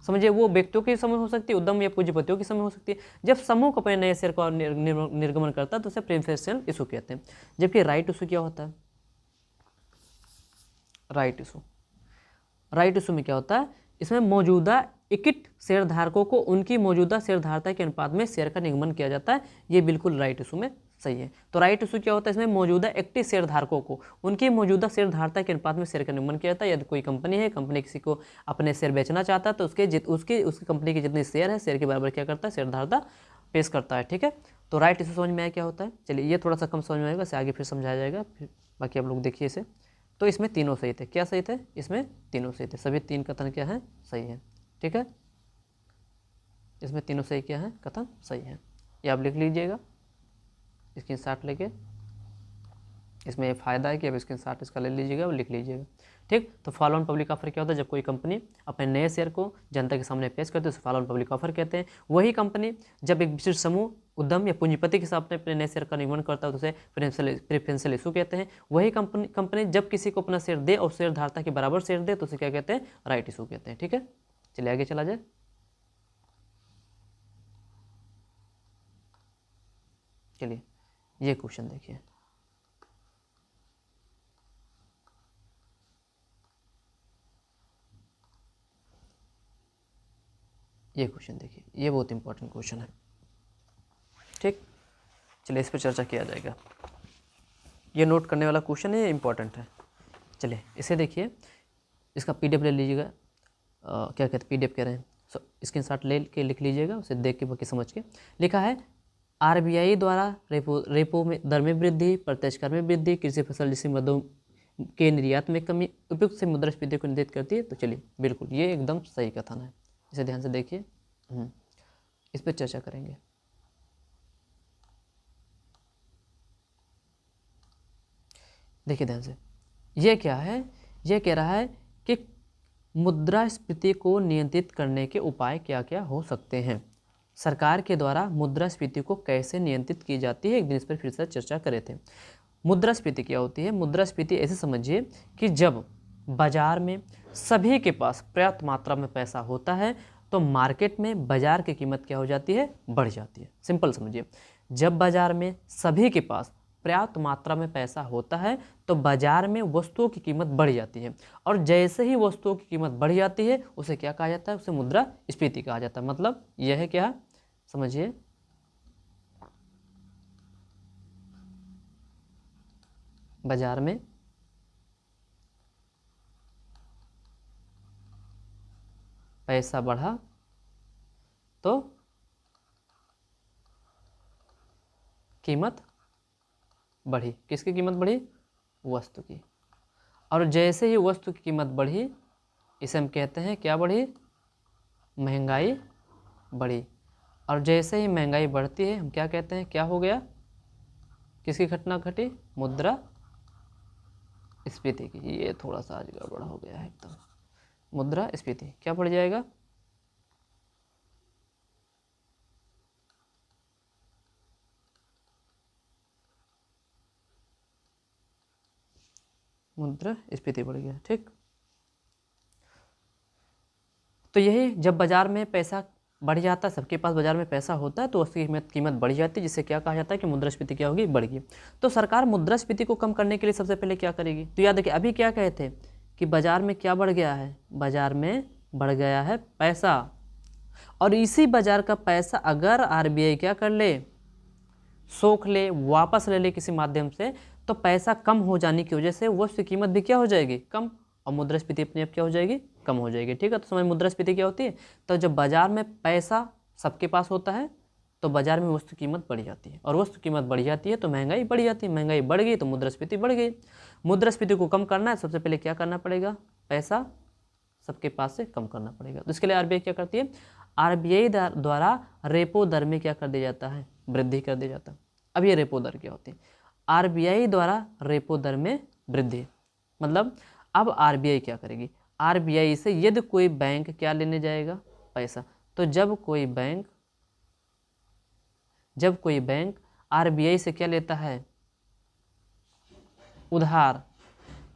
समझिए वो व्यक्तियों की समूह हो सकती है, उद्यम या पूंजीपतियों की समूह हो सकती है, जब समूह को अपने नए शेयर का निर्गमन करता है, तो उसे प्रेफरेंशियल इशू कहते हैं। जबकि राइट इशू क्या होता है? राइट इशू में क्या होता है? इसमें मौजूदा इक्विटी शेयरधारकों को उनकी मौजूदा शेयरधारता के अनुपात में शेयर का निगमन किया जाता है। ये बिल्कुल राइट इशू में सही है। तो राइट इशू क्या होता है? इसमें मौजूदा इक्विटी शेयरधारकों को उनकी मौजूदा शेयरधारता के अनुपात में शेयर का निगमन किया जाता है। यदि कोई कंपनी है, कंपनी किसी को अपने शेयर बेचना चाहता है, तो उसकी कंपनी की जितनी शेयर है, शेयर के बराबर क्या करता है? शेयरधारता पेश करता है, ठीक है। तो राइट इशू समझ में आया क्या होता है? चलिए, ये थोड़ा सा कम समझ में आएगा, इसे आगे फिर समझाया जाएगा, फिर बाकी आप लोग देखिए इसे। तो इसमें तीनों सही थे। क्या सही थे? इसमें तीनों सही थे। सभी तीन कथन क्या है? सही है, ठीक है। इसमें तीनों सही क्या है? कथन सही है। ये आप लिख लीजिएगा स्क्रीनशॉट लेके। इसमें फ़ायदा है कि अब स्क्रीनशॉट इसका ले लीजिएगा और लिख लीजिएगा, ठीक। तो फॉलो ऑन पब्लिक ऑफर क्या होता है? जब कोई कंपनी अपने नए शेयर को जनता के सामने पेश करती है, उसे फॉलो ऑन पब्लिक ऑफर कहते हैं। वही कंपनी जब एक विशिष्ट समूह उद्यम या पूंजीपति के साथ अपने नए शेयर का निर्माण करता है तो उसे प्रेफरेंशियल इशू कहते हैं। वही कंपनी जब किसी को अपना शेयर दे और शेयर धारता के बराबर शेयर दे तो उसे क्या कहते हैं, राइट इशू कहते हैं। ठीक है, चलिए आगे चला जाए। चलिए ये क्वेश्चन देखिए, ये क्वेश्चन देखिए, ये बहुत इंपॉर्टेंट क्वेश्चन है। ठीक, चलिए इस पर चर्चा किया जाएगा। ये नोट करने वाला क्वेश्चन है, ये इंपॉर्टेंट है। चलिए इसे देखिए, इसका पीडीएफ ले लीजिएगा। क्या कहते हैं, पीडीएफ कह रहे हैं, स्क्रीनशॉट ले के लिख लीजिएगा, उसे देख के बाकी समझ के। लिखा है आरबीआई द्वारा रेपो में दर में वृद्धि, प्रत्यक्ष कर में वृद्धि, कृषि फसल जैसे मदों के निर्यात में कमी उपयुक्त से मुद्रास्फीति को निर्धारित करती है। तो चलिए बिल्कुल ये एकदम सही कथन है, इसे ध्यान से देखिए, इस पर चर्चा करेंगे। देखिए ध्यान से, ये क्या है, ये कह रहा है कि मुद्रास्फीति को नियंत्रित करने के उपाय क्या क्या हो सकते हैं, सरकार के द्वारा मुद्रास्फीति को कैसे नियंत्रित की जाती है। एक दिन इस पर फिर से चर्चा करे थे। मुद्रास्फीति क्या होती है, मुद्रास्फीति ऐसे समझिए कि जब बाजार में सभी के पास पर्याप्त मात्रा में पैसा होता है तो मार्केट में बाजार की कीमत क्या हो जाती है, बढ़ जाती है। सिंपल समझिए, जब बाजार में सभी के पास पर्याप्त मात्रा में पैसा होता है तो बाजार में वस्तुओं की कीमत बढ़ जाती है, और जैसे ही वस्तुओं की कीमत बढ़ जाती है उसे क्या कहा जाता है, उसे मुद्रास्फीति कहा जाता है। मतलब यह है क्या, समझिए, बाजार में पैसा बढ़ा तो कीमत बढ़ी। किसकी कीमत बढ़ी, वस्तु की। और जैसे ही वस्तु की कीमत बढ़ी, इसे हम कहते हैं क्या बढ़ी, महंगाई बढ़ी। और जैसे ही महंगाई बढ़ती है हम क्या कहते हैं, क्या हो गया, किसकी घटना घटी, मुद्रास्फीति की। ये थोड़ा सा आज गड़बड़ हो गया है एकदम। मुद्रास्फीति क्या बढ़ जाएगा, मुद्रास्फीति बढ़ गया। ठीक, तो यही जब बाजार में पैसा बढ़ जाता है, सबके पास बाजार में पैसा होता है तो उसकी कीमत बढ़ जाती है, जिससे क्या कहा जाता है कि मुद्रास्फीति क्या होगी, बढ़ गई। तो सरकार मुद्रास्फीति को कम करने के लिए सबसे पहले क्या करेगी, तो याद रखिए अभी क्या कहे थे कि बाजार में क्या बढ़ गया है, बाजार में बढ़ गया है पैसा, और इसी बाजार का पैसा अगर आरबीआई क्या कर ले, सोख ले, वापस ले किसी माध्यम से, तो पैसा कम हो जाने की वजह से वस्तु की कीमत भी क्या हो जाएगी, कम, और मुद्रास्फीति अपने आप क्या हो जाएगी, कम हो जाएगी। ठीक है, तो समझ मुद्रास्फीति क्या होती है, तो जब बाजार में पैसा सबके पास होता है तो बाजार में वस्तु कीमत बढ़ जाती है, और वस्तु कीमत बढ़ जाती है तो महंगाई बढ़ जाती है, महंगाई बढ़ गई तो मुद्रास्फीति बढ़ गई। मुद्रास्फीति को कम करना है, सबसे पहले क्या करना पड़ेगा, पैसा सबके पास से कम करना पड़ेगा। तो इसके लिए आरबीआई क्या करती है, आरबीआई द्वारा रेपो दर में क्या कर दिया जाता है, वृद्धि कर दिया जाता है। अब ये रेपो दर क्या होती है, आरबीआई द्वारा रेपो दर में वृद्धि, मतलब अब आरबीआई क्या करेगी, आरबीआई से यदि कोई बैंक क्या लेने जाएगा, पैसा, तो जब कोई बैंक आरबीआई से क्या लेता है, उधार,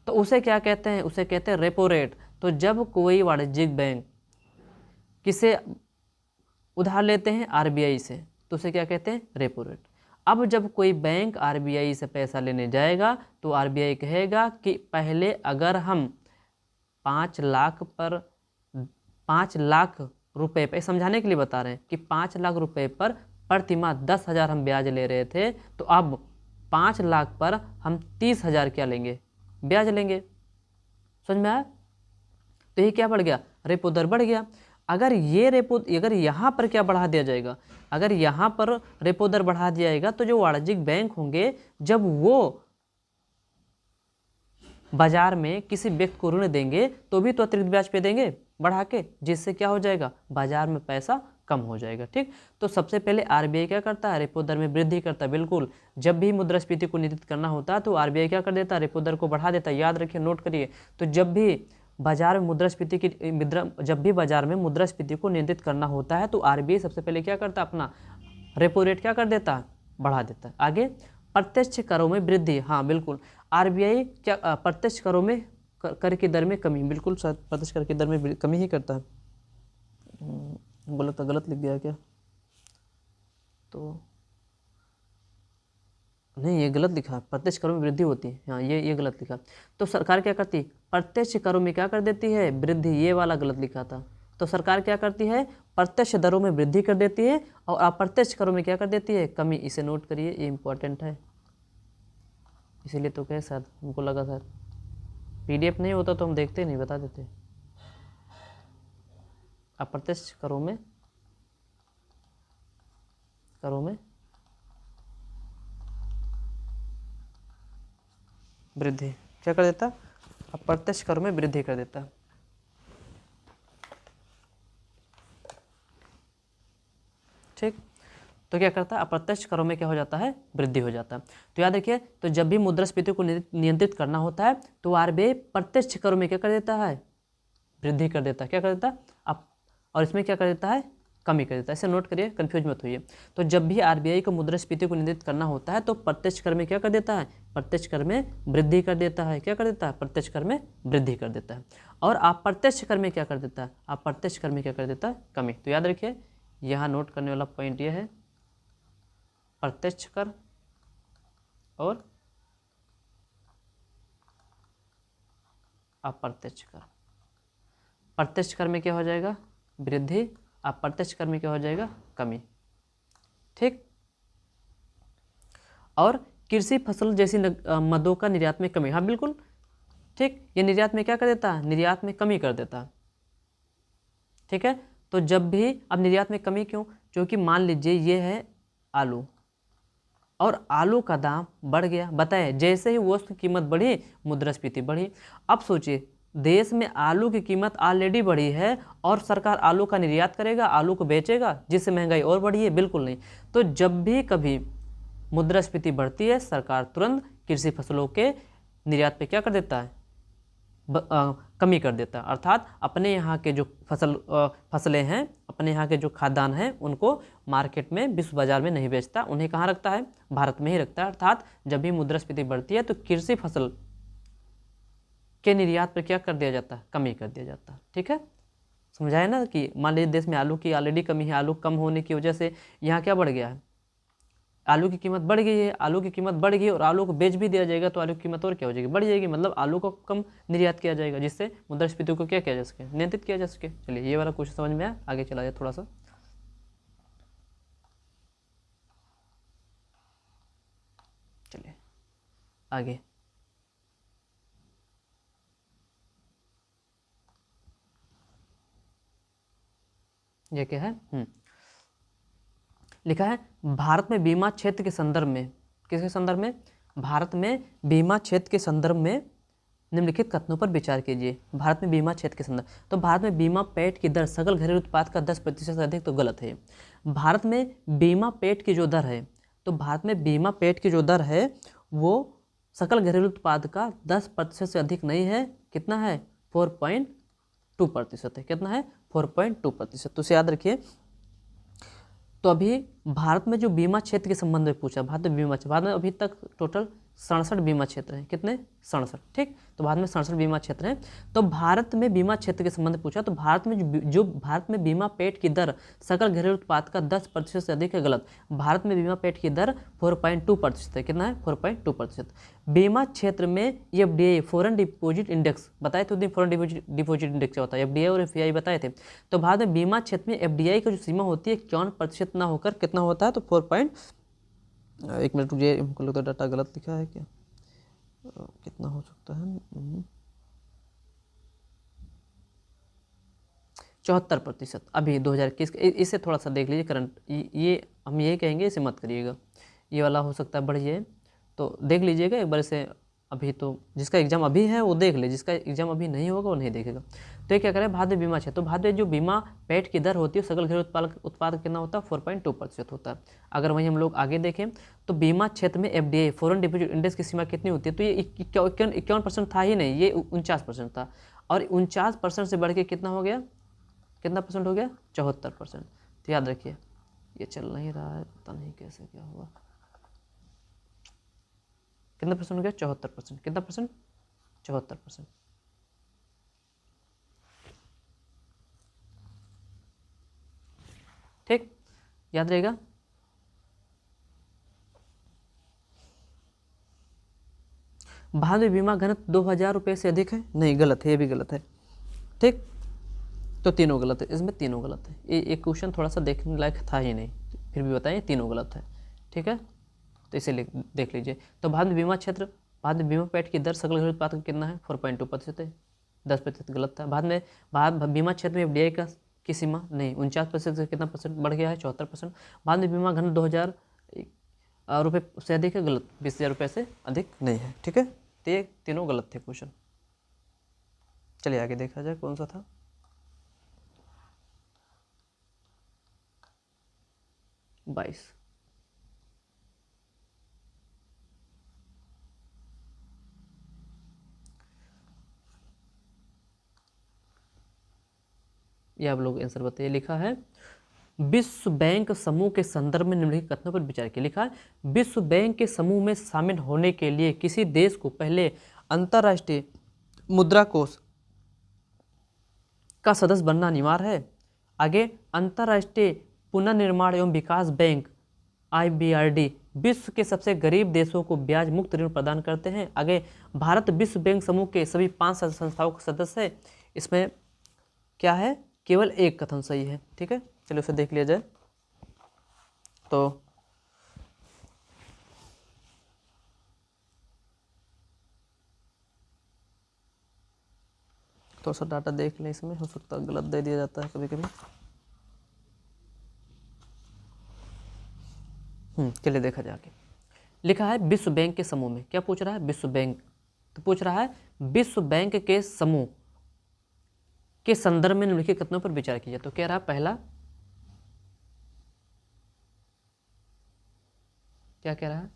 तो उसे क्या कहते हैं, उसे कहते हैं रेपो रेट। तो जब कोई वाणिज्यिक बैंक किसे उधार लेते हैं, आरबीआई से, तो उसे क्या कहते हैं, रेपो रेट। अब जब कोई बैंक आरबीआई से पैसा लेने जाएगा तो आरबीआई कहेगा कि पहले अगर हम 5 लाख रुपए पर, समझाने के लिए बता रहे हैं कि 5 लाख रुपए पर प्रतिमाह 10,000 हम ब्याज ले रहे थे, तो अब 5 लाख पर हम 30,000 क्या लेंगे, ब्याज लेंगे। समझ में आया, तो ये क्या बढ़ गया, रेपो दर बढ़ गया। अगर यहाँ पर क्या बढ़ा दिया जाएगा, अगर यहाँ पर रेपो दर बढ़ा दिया जाएगा तो जो वाणिज्यिक बैंक होंगे जब वो बाजार में किसी व्यक्ति को ऋण देंगे तो भी तो अतिरिक्त ब्याज पे देंगे बढ़ा के, जिससे क्या हो जाएगा, बाजार में पैसा कम हो जाएगा। ठीक, तो सबसे पहले आरबीआई क्या करता है, रेपो दर में वृद्धि करता है। बिल्कुल, जब भी मुद्रास्फीति को नियंत्रित करना होता है तो आरबीआई क्या कर देता है, रेपो दर को बढ़ा देता है। याद रखिए, नोट करिए, तो जब भी बाजार में मुद्रास्फीति को नियंत्रित करना होता है तो आरबीआई सबसे पहले क्या करता है, अपना रेपो रेट क्या कर देता है, बढ़ा देता है। आगे प्रत्यक्ष करों में वृद्धि, हाँ बिल्कुल, आरबीआई क्या प्रत्यक्ष करों में कर की दर में कमी, बिल्कुल प्रत्यक्ष कर की दर में कमी ही करता है। गलत लिख गया क्या, तो नहीं ये गलत लिखा, प्रत्यक्ष करों में वृद्धि होती है, हाँ ये गलत लिखा। तो सरकार क्या करती है, प्रत्यक्ष करों में क्या कर देती है, वृद्धि, ये वाला गलत लिखा था। तो सरकार क्या करती है, प्रत्यक्ष दरों में वृद्धि कर देती है और अप्रत्यक्ष करों में क्या कर देती है, कमी। इसे नोट करिए, ये इंपॉर्टेंट है, इसीलिए तो कहे शायद हमको लगा शायद पीडीएफ नहीं होता तो हम देखते नहीं, बता देते। अप्रत्यक्ष करों में वृद्धि क्या कर देता, अप्रत्यक्ष करों में वृद्धि कर देता। ठीक, तो क्या करता है, अप्रत्यक्ष करों में क्या हो जाता है, वृद्धि हो जाता है। तो याद रखिए, तो जब भी मुद्रास्फीति को नियंत्रित करना होता है तो आरबीआई प्रत्यक्ष करों में क्या कर देता है, वृद्धि कर देता है। क्या कर देता है अब, और इसमें क्या कर देता है, कमी कर देता है। ऐसे नोट करिए, कंफ्यूज मत होइए। तो जब भी आरबीआई को मुद्रास्फीति को नियंत्रित करना होता है तो प्रत्यक्ष कर में क्या कर देता है, प्रत्यक्ष कर में वृद्धि कर देता है। क्या कर देता है, प्रत्यक्ष कर में वृद्धि कर देता है। और अप्रत्यक्ष कर में क्या कर देता है, अप्रत्यक्ष कर में क्या कर देता है, कमी। तो याद रखिए, यहाँ नोट करने वाला पॉइंट यह है, प्रत्यक्ष कर और अप्रत्यक्ष कर। प्रत्यक्ष कर में क्या हो जाएगा, वृद्धि, अप्रत्यक्ष कर में क्या हो जाएगा, कमी। ठीक, और कृषि फसल जैसी मदों का निर्यात में कमी, हाँ बिल्कुल ठीक, ये निर्यात में क्या कर देता है, निर्यात में कमी कर देता है। ठीक है, तो जब भी, अब निर्यात में कमी क्यों, क्योंकि मान लीजिए ये है आलू और आलू का दाम बढ़ गया, बताए जैसे ही वस्तु की कीमत बढ़ी मुद्रास्फीति बढ़ी। अब सोचिए, देश में आलू की कीमत ऑलरेडी बढ़ी है और सरकार आलू का निर्यात करेगा, आलू को बेचेगा, जिससे महंगाई और बढ़ी है, बिल्कुल नहीं। तो जब भी कभी मुद्रास्फीति बढ़ती है, सरकार तुरंत कृषि फसलों के निर्यात पे क्या कर देता है, कमी कर देता है। अर्थात अपने यहाँ के जो फसलें हैं, अपने यहाँ के जो खाद्यान्न हैं, उनको मार्केट में, विश्व बाजार में नहीं बेचता, उन्हें कहाँ रखता है, भारत में ही रखता है। अर्थात जब भी मुद्रास्फीति बढ़ती है तो कृषि फसल के निर्यात पर क्या कर दिया जाता है, कमी कर दिया जाता है। ठीक है, समझाया ना कि मान लीजिए देश में आलू की ऑलरेडी कमी है, आलू कम होने की वजह से यहाँ क्या बढ़ गया है, आलू की कीमत बढ़ गई है, आलू की कीमत बढ़ गई और आलू को बेच भी दिया जाएगा तो आलू की कीमत और क्या हो जाएगी, बढ़ जाएगी। मतलब आलू को कम निर्यात किया जाएगा, जिससे मुद्रास्फीति को क्या किया जा सके, नियंत्रित किया जा सके। चलिए ये वाला क्वेश्चन समझ में आया, आगे चला जाए थोड़ा सा। चलिए आगे, ये क्या है, लिखा है भारत में बीमा क्षेत्र के संदर्भ में, किसके संदर्भ में, भारत में बीमा क्षेत्र के संदर्भ में निम्नलिखित कथनों पर विचार कीजिए। भारत में बीमा क्षेत्र के संदर्भ, तो भारत में बीमा पेट की दर सकल घरेलू उत्पाद का 10% से अधिक, तो गलत है। भारत में बीमा पेट की जो दर है, तो भारत में बीमा पेट की जो दर है वो सकल घरेलू उत्पाद का 10% से अधिक नहीं है। कितना है, 4.2% है। कितना है, 4.2%। तो इसे याद रखिए। तो अभी भारत में जो बीमा क्षेत्र के संबंध में पूछा, भारत में बीमा क्षेत्र, भारत में अभी तक टोटल 67 बीमा क्षेत्र हैं। कितने, 67। ठीक, तो भारत में 67 बीमा क्षेत्र हैं। तो भारत में बीमा क्षेत्र के संबंध में पूछा, तो भारत में जो भारत में बीमा पेट की दर सकल घरेलू उत्पाद का 10% से अधिक है, गलत। भारत में बीमा पेट की दर 4.2% है। कितना है, 4.2%। बीमा क्षेत्र में एफडीआई, फॉरेन डिपॉजिट इंडेक्स, बताए तो फॉरेन डिपॉजिट इंडेक्स क्या होता है, एफडीआई और एफआई बताए थे। तो भारत में बीमा क्षेत्र में एफडीआई की जो सीमा होती है 51% ना होकर कितना होता है, तो 4. एक मिनट रुकिए, हमको लगता है डाटा गलत लिखा है क्या, कितना हो सकता है, 74% अभी 2021। इसे थोड़ा सा देख लीजिए करंट, ये हम ये कहेंगे, इसे मत करिएगा, ये वाला हो सकता है बढ़िए, तो देख लीजिएगा एक बार इसे। अभी तो जिसका एग्जाम अभी है वो देख ले, जिसका एग्जाम अभी नहीं होगा वो नहीं देखेगा। तो ये क्या करें, भारत में बीमा क्षेत्र, तो भारत में जो बीमा पेट की दर होती है सकल घरेलू उत्पाद कितना होता है, 4.2% होता है। अगर वहीं हम लोग आगे देखें तो बीमा क्षेत्र में एफडीआई, फॉरेन डिपॉजिट इंडेक्स की सीमा कितनी होती है, तो ये 51% था ही नहीं, ये 49% था। और 49% से बढ़ के कितना हो गया, कितना परसेंट हो गया, 74%। तो याद रखिए ये चल नहीं रहा है, पता नहीं कैसे क्या हुआ। कितना परसेंट हो गया? 74%। कितना परसेंट? 74%। ठीक, याद रहेगा। बाद में बीमा घनत्व 2000 रुपये से अधिक है, नहीं गलत है, ये भी गलत है। ठीक, तो तीनों गलत है, इसमें तीनों गलत है। ये एक क्वेश्चन थोड़ा सा देखने लायक था ही नहीं, फिर भी बताइए तीनों गलत है। ठीक है, तो इसे देख लीजिए। तो भारत में बीमा क्षेत्र, भारत में बीमा पैठ की दर सकल घरेलू उत्पाद का कितना है? 4.2% है, 10% गलत था। भारत बीमा क्षेत्र में एफडीआई की सीमा नहीं, 49% से कितना परसेंट बढ़ गया है? 74%। भारत में बीमा घन 2000 रुपये से अधिक है, गलत, 20,000 रुपये से अधिक नहीं है। ठीक है, तो ये तीनों गलत थे क्वेश्चन। चलिए आगे देखा जाए कौन सा था। बाईस। ये आप लोग आंसर बताइए। लिखा है विश्व बैंक समूह के संदर्भ में निम्नलिखित कथनों पर विचार किया। लिखा है विश्व बैंक के समूह में शामिल होने के लिए किसी देश को पहले अंतर्राष्ट्रीय मुद्रा कोष का सदस्य बनना अनिवार्य है। आगे अंतर्राष्ट्रीय पुनर्निर्माण एवं विकास बैंक IBRD विश्व के सबसे गरीब देशों को ब्याज मुक्त ऋण प्रदान करते हैं। आगे भारत विश्व बैंक समूह के सभी 5 संस्थाओं का सदस्य है। इसमें क्या है? केवल एक कथन सही है। ठीक है, चलिए उसे देख लिया जाए। तो थोड़ा सा डाटा देख लें, इसमें हो सकता है गलत दे दिया जाता है कभी कभी। चलिए देखा जाए आगे। लिखा है विश्व बैंक के समूह में, क्या पूछ रहा है? विश्व बैंक, तो पूछ रहा है विश्व बैंक के समूह के संदर्भ में निम्नलिखित कथनों पर विचार कीजिए। तो कह रहा है पहला, क्या कह रहा है?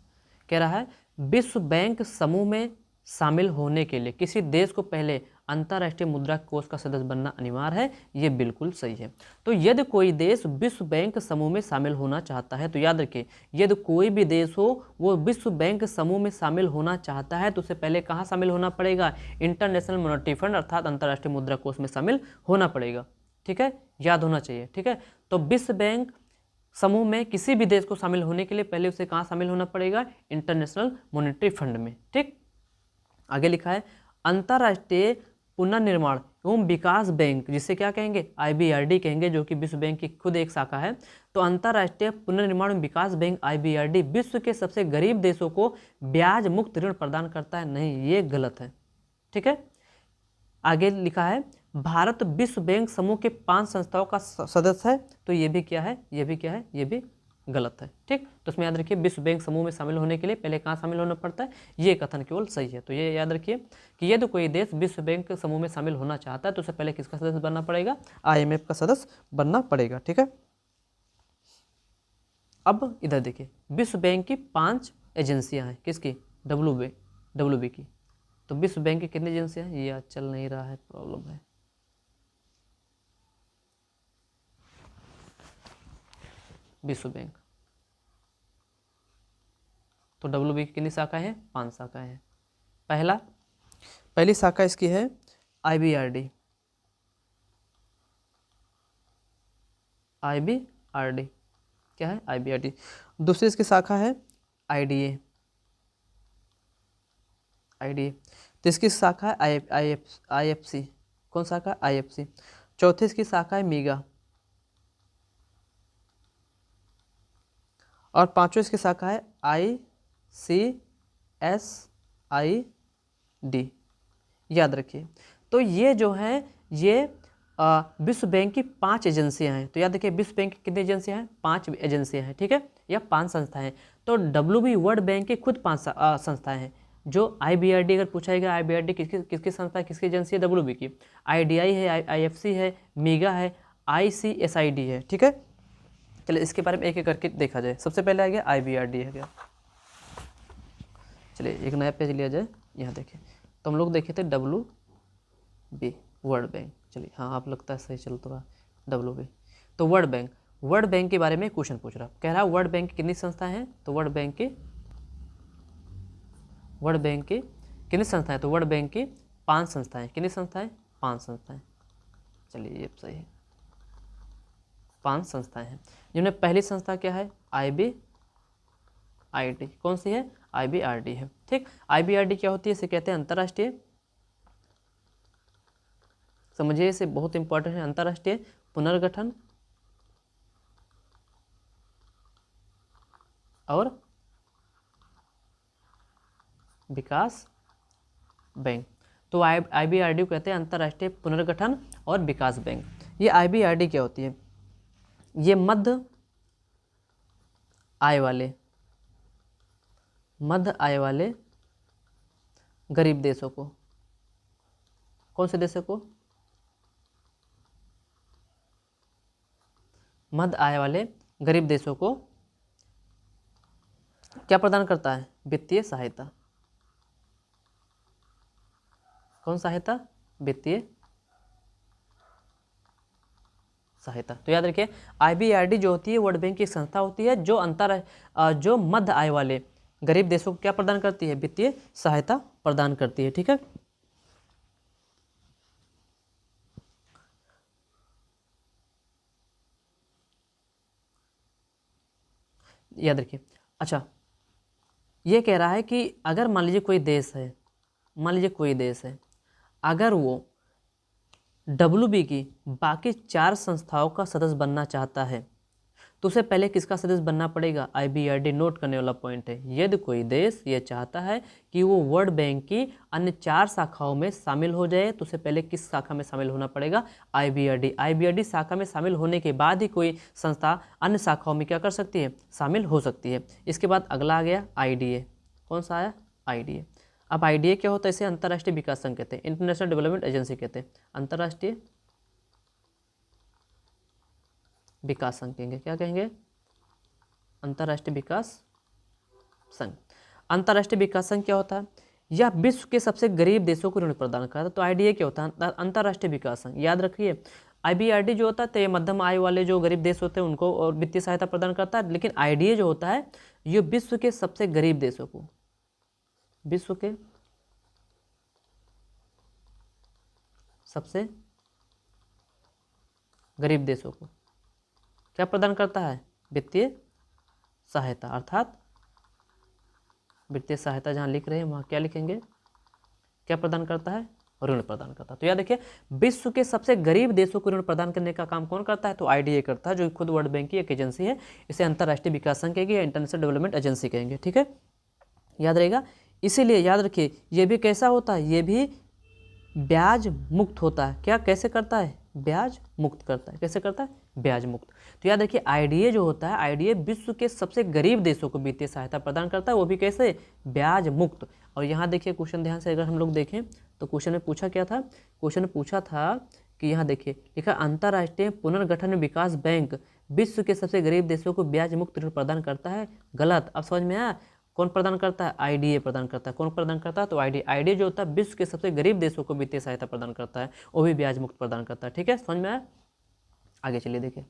कह रहा है विश्व बैंक समूह में शामिल होने के लिए किसी देश को पहले अंतर्राष्ट्रीय मुद्रा कोष का सदस्य बनना अनिवार्य है। ये बिल्कुल सही है। तो यदि कोई देश विश्व बैंक समूह में शामिल होना चाहता है, तो याद रखिए यदि कोई भी देश हो वो विश्व बैंक समूह में शामिल होना चाहता है तो उसे पहले कहाँ शामिल होना पड़ेगा? इंटरनेशनल मॉनेटरी फंड अर्थात अंतर्राष्ट्रीय मुद्रा कोष में शामिल होना पड़ेगा। ठीक है, याद होना चाहिए। ठीक है, तो विश्व बैंक समूह में किसी भी देश को शामिल होने के लिए पहले उसे कहाँ शामिल होना पड़ेगा? इंटरनेशनल मॉनेटरी फंड में। ठीक, आगे लिखा है अंतर्राष्ट्रीय पुनर्निर्माण एवं विकास बैंक, जिसे क्या कहेंगे? IBRD कहेंगे, जो कि विश्व बैंक की खुद एक शाखा है। तो अंतर्राष्ट्रीय पुनर्निर्माण एवं विकास बैंक IBRD विश्व के सबसे गरीब देशों को ब्याज मुक्त ऋण प्रदान करता है, नहीं, ये गलत है। ठीक है, आगे लिखा है भारत विश्व बैंक समूह के 5 संस्थाओं का सदस्य है, तो ये भी क्या है? ये भी क्या है? ये भी गलत है। ठीक, तो इसमें याद रखिए विश्व बैंक समूह में शामिल होने के लिए पहले कहाँ शामिल होना पड़ता है? ये कथन केवल सही है। तो ये याद रखिए कि यदि कोई देश विश्व बैंक समूह में शामिल होना चाहता है तो उसे पहले किसका सदस्य बनना पड़ेगा? IMF का सदस्य बनना पड़ेगा। ठीक है, अब इधर देखिए विश्व बैंक की 5 एजेंसियां हैं, किसकी? WB की। तो विश्व बैंक की कितनी एजेंसियां हैं? ये आज चल नहीं रहा है, प्रॉब्लम है। विश्व बैंक, तो WB की कितनी शाखाएं हैं? 5 शाखाएं हैं। पहली शाखा इसकी है IBRD, क्या है? IBRD। दूसरी इसकी शाखा है IDA। तीसरी शाखा है IFC। कौन शाखा? IFC। चौथी इसकी शाखा है मीगा, और पांचवी इसकी शाखा है ICSID। याद रखिए, तो ये जो है ये विश्व बैंक की 5 एजेंसियां हैं। तो याद रखिए विश्व बैंक की कितनी एजेंसियां हैं? 5 एजेंसियां हैं। ठीक है, या 5 संस्थाएं हैं। तो WB वर्ल्ड बैंक की खुद 5 संस्थाएं हैं। जो IBRD अगर पूछा जाएगा IBRD किसकी संस्था है, किसकी एजेंसी है? WB की। IDI है, IFC है, मीगा है, ICSID है। ठीक है, चलिए इसके बारे में एक एक करके देखा जाए। सबसे पहले आ गया IBRD है। चलिए एक नया पेज लिया जाए। यहाँ देखिए, तो हम लोग देखे थे WB वर्ल्ड बैंक। चलिए हाँ, आप लगता है सही चल तो रहा WB। तो वर्ल्ड बैंक वर्ल्ड बैंक के बारे में क्वेश्चन पूछ रहा, कह रहा वर्ल्ड बैंक की कितनी संस्थाएं हैं, तो वर्ल्ड बैंक की कितनी संस्थाएं, तो वर्ल्ड बैंक की 5 संस्थाएं, कितनी संस्थाएं, 5 संस्थाएं। चलिए ये सही है, 5 संस्थाएं हैं, जिनमें पहली संस्था क्या है, IBRD, कौन सी है, IBRD है। ठीक, IBRD क्या होती है, इसे कहते हैं अंतर्राष्ट्रीय, समझिए इसे बहुत इंपॉर्टेंट है, अंतर्राष्ट्रीय पुनर्गठन और विकास बैंक। तो IBRD को कहते हैं अंतर्राष्ट्रीय पुनर्गठन और विकास बैंक। ये IBRD क्या होती है, ये मध्य आय वाले गरीब देशों को, कौन से देशों को, मध्य आय वाले गरीब देशों को क्या प्रदान करता है, वित्तीय सहायता। कौन सहायता, वित्तीय सहायता। तो याद रखिए IBRD जो होती है वर्ल्ड बैंक की संस्था होती है जो मध्य आय वाले गरीब देशों को क्या प्रदान करती है, वित्तीय सहायता प्रदान करती है। ठीक है, याद रखिए। अच्छा, ये कह रहा है कि अगर मान लीजिए कोई देश है, अगर वो WB की बाकी 4 संस्थाओं का सदस्य बनना चाहता है तो उसे पहले किसका सदस्य बनना पड़ेगा, IBRD। नोट करने वाला पॉइंट है, यदि कोई देश ये चाहता है कि वो वर्ल्ड बैंक की अन्य 4 शाखाओं में शामिल हो जाए तो उसे पहले किस शाखा में शामिल होना पड़ेगा, IBRD शाखा में शामिल होने के बाद ही कोई संस्था अन्य शाखाओं में क्या कर सकती है, शामिल हो सकती है। इसके बाद अगला आ गया IDA, कौन सा आया, IDA। अब IDA क्या होता है, इसे अंतर्राष्ट्रीय विकास संघ कहते हैं, इंटरनेशनल डेवलपमेंट एजेंसी कहते हैं, अंतर्राष्ट्रीय विकास संघ कहेंगे, क्या कहेंगे, अंतर्राष्ट्रीय विकास संघ। अंतर्राष्ट्रीय विकास संघ क्या होता है, यह विश्व के सबसे गरीब देशों को ऋण प्रदान करता है। तो IDA क्या होता है, अंतर्राष्ट्रीय विकास संघ। याद रखिए IBRD जो होता है तो ये मध्यम आय वाले जो गरीब देश होते हैं उनको और वित्तीय सहायता प्रदान करता है, लेकिन IDA जो होता है ये विश्व के सबसे गरीब देशों को, विश्व के सबसे गरीब देशों को क्या प्रदान करता है, वित्तीय सहायता। अर्थात वित्तीय सहायता जहाँ लिख रहे हैं वहाँ क्या लिखेंगे, क्या प्रदान करता है, ऋण प्रदान करता है। तो याद देखिए विश्व के सबसे गरीब देशों को ऋण प्रदान करने का काम कौन करता है, तो IDA करता है, जो खुद वर्ल्ड बैंक की एक एजेंसी है। इसे अंतर्राष्ट्रीय विकास संघ कहेंगे या इंटरनेशनल डेवलपमेंट एजेंसी कहेंगे। ठीक है, याद रहेगा। इसीलिए याद रखिए ये भी कैसा होता है, ये भी ब्याज मुक्त होता है। क्या कैसे करता है, ब्याज मुक्त करता है। कैसे करता है, ब्याज मुक्त। तो याद रखिए IDA जो होता है, IDA विश्व के सबसे गरीब देशों को वित्तीय सहायता प्रदान करता है, वो भी कैसे, ब्याज मुक्त। और यहाँ देखिए क्वेश्चन ध्यान से अगर हम लोग देखें तो क्वेश्चन में पूछा क्या था, क्वेश्चन में पूछा था कि यहाँ देखिए लिखा अंतर्राष्ट्रीय पुनर्गठन विकास बैंक विश्व के सबसे गरीब देशों को ब्याज मुक्त ऋण प्रदान करता है। गलत। अब समझ में आया, कौन प्रदान करता है, IDA प्रदान करता है। कौन प्रदान करता है, तो IDA जो होता है विश्व के सबसे गरीब देशों को वित्तीय सहायता प्रदान करता है, वो भी ब्याज मुक्त प्रदान करता है। ठीक है, समझ में आया। आगे चलिए देखिए,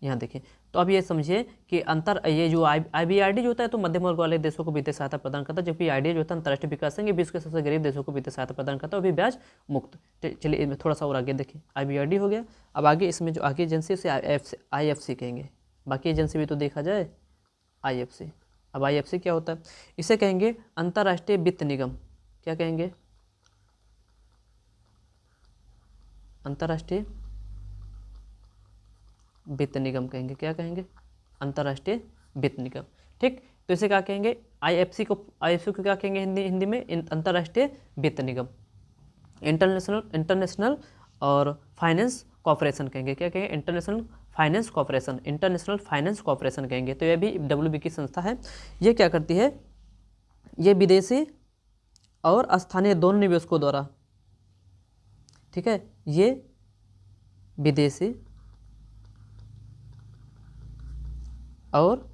यहाँ देखिए। तो अब ये समझिए कि ये जो IBRD जो होता है तो मध्यम वर्ग वाले देशों को वित्तीय सहायता प्रदान करता है, जबकि IDA जो होता है अंतर्राष्ट्रीय विकास संघ विश्व के सबसे गरीब देशों को वित्तीय सहायता प्रदान करता है, वो भी ब्याज मुक्त। चलिए इसमें थोड़ा सा और आगे देखिए, IBRD हो गया। अब आगे इसमें जो आगे एजेंसी उसे IFC कहेंगे। बाकी एजेंसी भी तो देखा जाए, IFC। अब IFC क्या होता है, इसे कहेंगे अंतर्राष्ट्रीय वित्त निगम। क्या कहेंगे, अंतर्राष्ट्रीय वित्त निगम कहेंगे। क्या कहेंगे, अंतर्राष्ट्रीय वित्त निगम। ठीक, तो इसे क्या कहेंगे, IFC को क्या कहेंगे हिंदी में, अंतर्राष्ट्रीय वित्त निगम। इंटरनेशनल और फाइनेंस कॉर्पोरेशन कहेंगे। क्या कहेंगे, इंटरनेशनल फाइनेंस कॉर्पोरेशन कहेंगे। तो यह भी WB की संस्था है। ये क्या करती है, ये विदेशी और स्थानीय दोनों निवेशकों द्वारा, ठीक है, ये विदेशी और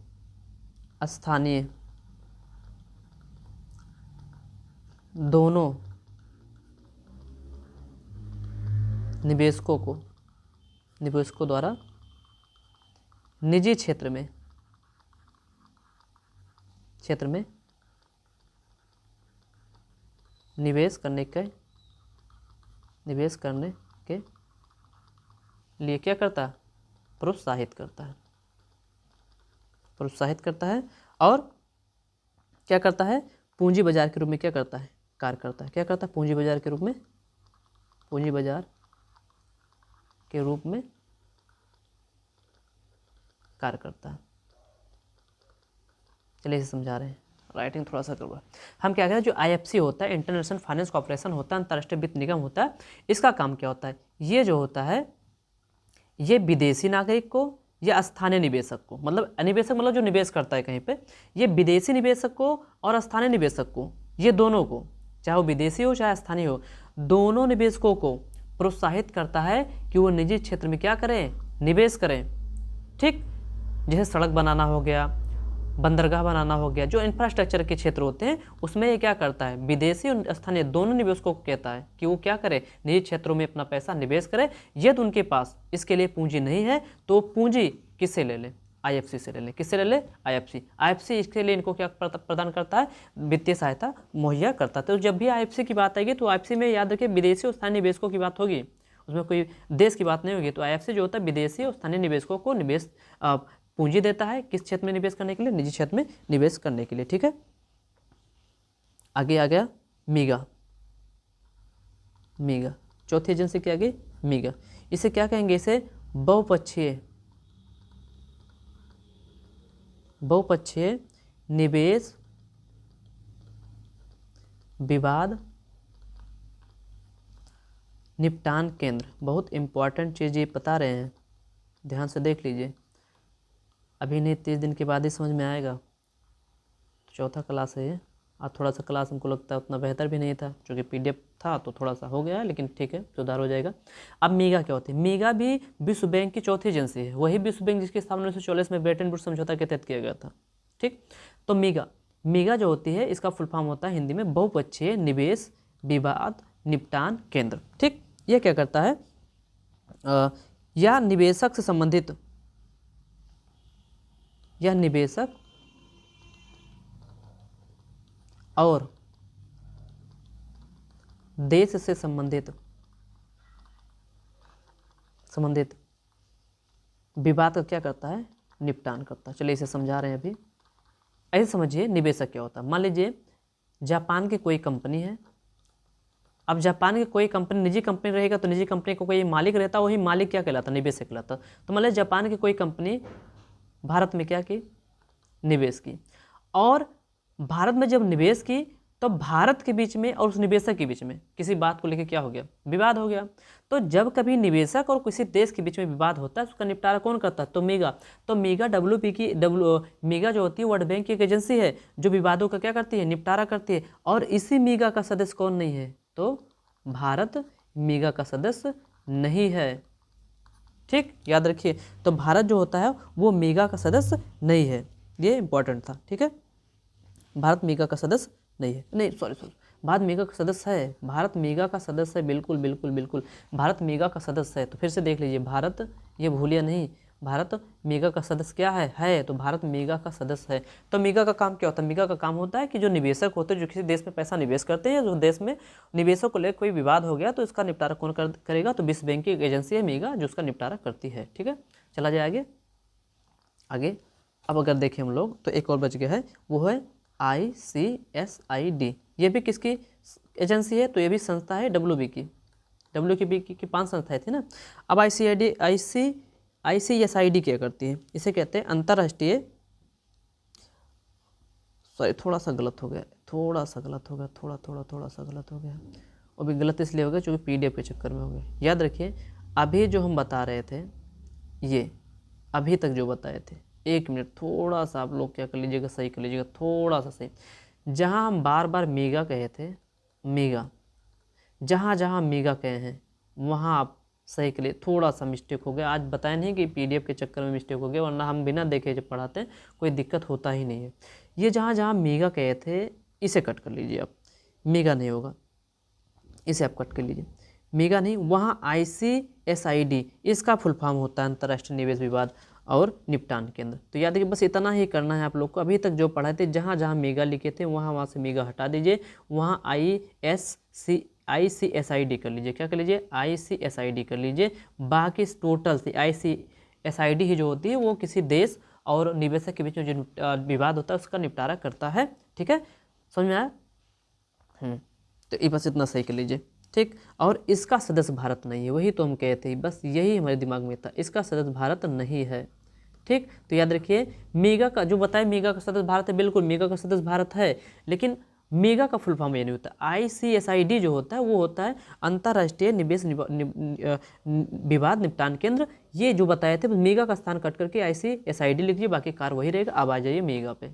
स्थानीय दोनों निवेशकों द्वारा निजी क्षेत्र में निवेश करने के लिए क्या करता है? प्रोत्साहित करता है और क्या करता है? पूंजी बाजार के रूप में क्या करता है? कार्य करता है। क्या करता है? पूंजी बाजार के रूप में कार्य करता है। चलिए इसे समझा रहे हैं, राइटिंग थोड़ा सा करवा। हम क्या कह रहे हैं, जो IFC होता है, इंटरनेशनल फाइनेंस कॉर्पोरेशन होता है, अंतर्राष्ट्रीय वित्त निगम होता है, इसका काम क्या होता है? ये जो होता है, ये विदेशी नागरिक को या स्थानीय निवेशक को, मतलब निवेशक मतलब जो निवेश करता है कहीं पे, ये विदेशी निवेशक को और स्थानीय निवेशक को, ये दोनों को, चाहे वो विदेशी हो चाहे स्थानीय हो, दोनों निवेशकों को प्रोत्साहित करता है कि वो निजी क्षेत्र में क्या करें? निवेश करें। ठीक, जैसे सड़क बनाना हो गया, बंदरगाह बनाना हो गया, जो इंफ्रास्ट्रक्चर के क्षेत्र होते हैं उसमें ये क्या करता है? विदेशी और स्थानीय दोनों निवेशकों को कहता है कि वो क्या करे? निजी क्षेत्रों में अपना पैसा निवेश करे। यदि उनके पास इसके लिए पूंजी नहीं है तो पूंजी किससे ले ले? IFC से ले ले। किससे ले ले? IFC इसके लिए इनको क्या प्रदान करता है? वित्तीय सहायता मुहैया करता है। तो जब भी IFC की बात आएगी तो IFC में याद रखिए विदेशी और स्थानीय निवेशकों की बात होगी, उसमें कोई देश की बात नहीं होगी। तो IFC जो होता है विदेशी और स्थानीय निवेशकों को निवेश पूंजी देता है, किस क्षेत्र में निवेश करने के लिए? निजी क्षेत्र में निवेश करने के लिए। ठीक है, आगे आ गया मीगा, चौथी एजेंसी क्या गई? मीगा। इसे क्या कहेंगे? इसे बहुपक्षीय निवेश विवाद निपटान केंद्र। बहुत इंपॉर्टेंट चीज़ ये बता रहे हैं, ध्यान से देख लीजिए। अभी नहीं, 30 दिन के बाद ही समझ में आएगा। चौथा क्लास है ये, आज थोड़ा सा क्लास हमको लगता है उतना बेहतर भी नहीं था, क्योंकि PDF था तो थोड़ा सा हो गया है, लेकिन ठीक है, सुधार हो जाएगा। अब मीगा क्या होती है? मीगा भी विश्व बैंक की चौथी एजेंसी है, वही विश्व बैंक जिसकी स्थापना 1944 में ब्रेटन वुड्स समझौता के तहत किया गया था। ठीक, तो मीगा जो होती है, इसका फुल फॉर्म होता है हिंदी में बहुपक्षीय निवेश विवाद निपटान केंद्र। ठीक, यह क्या करता है? या निवेशक और देश से संबंधित विवाद का क्या करता है? निपटान करता है। चलिए इसे समझा रहे हैं अभी। ऐसे समझिए, निवेशक क्या होता है? मान लीजिए जापान की कोई कंपनी है। अब जापान की कोई कंपनी निजी कंपनी रहेगा तो निजी कंपनी को कोई मालिक रहता, वही मालिक क्या कहलाता? निवेशक कहलाता। तो मान लीजिए जापान की कोई कंपनी भारत में क्या की? निवेश की। और भारत में जब निवेश की तो भारत के बीच में और उस निवेशक के बीच में किसी बात को लेकर क्या हो गया? विवाद हो गया। तो जब कभी निवेशक और किसी देश के बीच में विवाद होता है, उसका निपटारा कौन करता है? तो मीगा मीगा जो होती है वर्ल्ड बैंक की एक एजेंसी है जो विवादों का क्या करती है? निपटारा करती है। और इसी मीगा का सदस्य कौन नहीं है? तो भारत मीगा का सदस्य नहीं है। ठीक, याद रखिए। तो भारत जो होता है वो मीगा का सदस्य नहीं है, ये इंपॉर्टेंट था। ठीक है, भारत मीगा का सदस्य नहीं है, नहीं सॉरी भारत मीगा का सदस्य है, भारत मीगा का सदस्य है, बिल्कुल बिल्कुल बिल्कुल भारत मीगा का सदस्य है। तो फिर से देख लीजिए, भारत, ये भूलिए नहीं, भारत मीगा का सदस्य क्या है? तो भारत मीगा का सदस्य है। तो मीगा का काम क्या होता है? मीगा का काम होता है कि जो निवेशक होते हैं, जो किसी देश में पैसा निवेश करते हैं, जो देश में निवेशों को लेकर कोई विवाद हो गया तो इसका निपटारा कौन करेगा? तो विश्व बैंक की एक एजेंसी है मीगा जो उसका निपटारा करती है। ठीक है, चला जाए आगे। अब अगर देखें हम लोग तो एक और बच गया है, वो है ICSID। ये भी किसकी एजेंसी है? तो ये भी संस्था है WB की। WB की 5 संस्थाएं थी ना। अब ICSID क्या करती है? इसे कहते हैं अंतर्राष्ट्रीय, सॉरी थोड़ा सा गलत हो गया, थोड़ा सा गलत हो गया। और भी गलत इसलिए हो गया क्योंकि PDF के चक्कर में हो गया। याद रखिए, अभी जो हम बता रहे थे, ये अभी तक जो बताए थे, 1 मिनट थोड़ा सा आप लोग क्या कर लीजिएगा, सही कर लीजिएगा, थोड़ा सा सही। जहाँ हम बार बार मीगा कहे थे, मीगा, जहाँ मीगा कहे हैं वहाँ आप सही के लिए थोड़ा सा मिस्टेक हो गया। आज बताया नहीं कि PDF के चक्कर में मिस्टेक हो गया, वरना हम बिना देखे जब पढ़ाते हैं कोई दिक्कत होता ही नहीं है। ये जहाँ मीगा कहे थे इसे कट कर लीजिए आप, मीगा नहीं होगा, इसे आप कट कर लीजिए। मीगा नहीं, वहाँ ICSID इसका फुल फॉर्म होता है अंतर्राष्ट्रीय निवेश विवाद और निपटान केंद्र। तो याद रखिए, बस इतना ही करना है आप लोग को। अभी तक जो पढ़ाए थे, जहाँ जहाँ मीगा लिखे थे वहाँ से मीगा हटा दीजिए, वहाँ ICSID कर लीजिए। क्या कर लीजिए? ICSID कर लीजिए। बाकी टोटल से ICSID ही जो होती है वो किसी देश और निवेशक के बीच में जो विवाद होता है उसका निपटारा करता है। ठीक है, समझ में आया? तो ये बस इतना सही कर लीजिए। ठीक, और इसका सदस्य भारत नहीं है, वही तो हम कहे थे, बस यही हमारे दिमाग में था, इसका सदस्य भारत नहीं है। ठीक, तो याद रखिए, मीगा का जो बताए, मीगा का सदस्य भारत है, बिल्कुल मीगा का सदस्य भारत है, लेकिन मीगा का फुल फॉर्म ये नहीं होता। ICSID जो होता है वो होता है अंतर्राष्ट्रीय निवेश विवाद निपटान केंद्र। ये जो बताए थे, मीगा का स्थान कट करके ICSID लिख लीजिए, बाकी कार्य वही रहेगा। अब आ जाइए मीगा पे।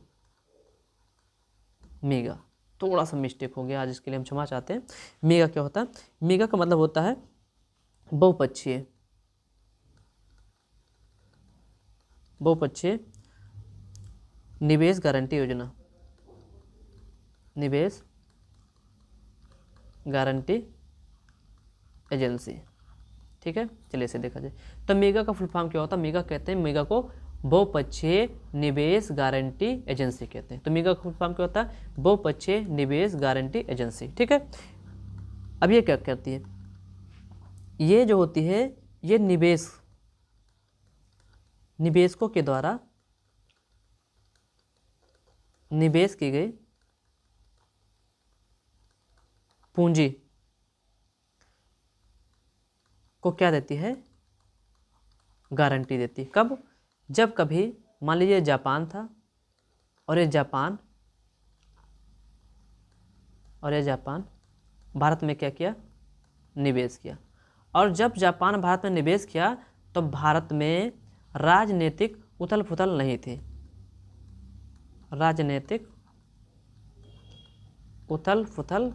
मीगा थोड़ा सा मिस्टेक हो गया आज, इसके लिए हम क्षमा चाहते हैं। मीगा क्या होता है? मीगा का मतलब होता है बहुपक्षीय निवेश गारंटी योजना, निवेश गारंटी एजेंसी। ठीक है, चलिए इसे देखा जाए। तो मीगा का फुल फॉर्म क्या होता है? मीगा कहते हैं, मीगा को बहुपक्षीय निवेश गारंटी एजेंसी कहते हैं। तो मीगा का फुल फॉर्म क्या होता है? बहुपक्षीय निवेश गारंटी एजेंसी। ठीक है, अब ये क्या करती है? ये जो होती है, ये निवेशकों के द्वारा निवेश की गई पूंजी को क्या देती है? गारंटी देती है। कब? जब कभी मान लीजिए जापान था और ये जापान भारत में क्या किया? निवेश किया। और जब जापान भारत में निवेश किया तो भारत में राजनीतिक उथल पुथल नहीं थी, राजनीतिक उथल पुथल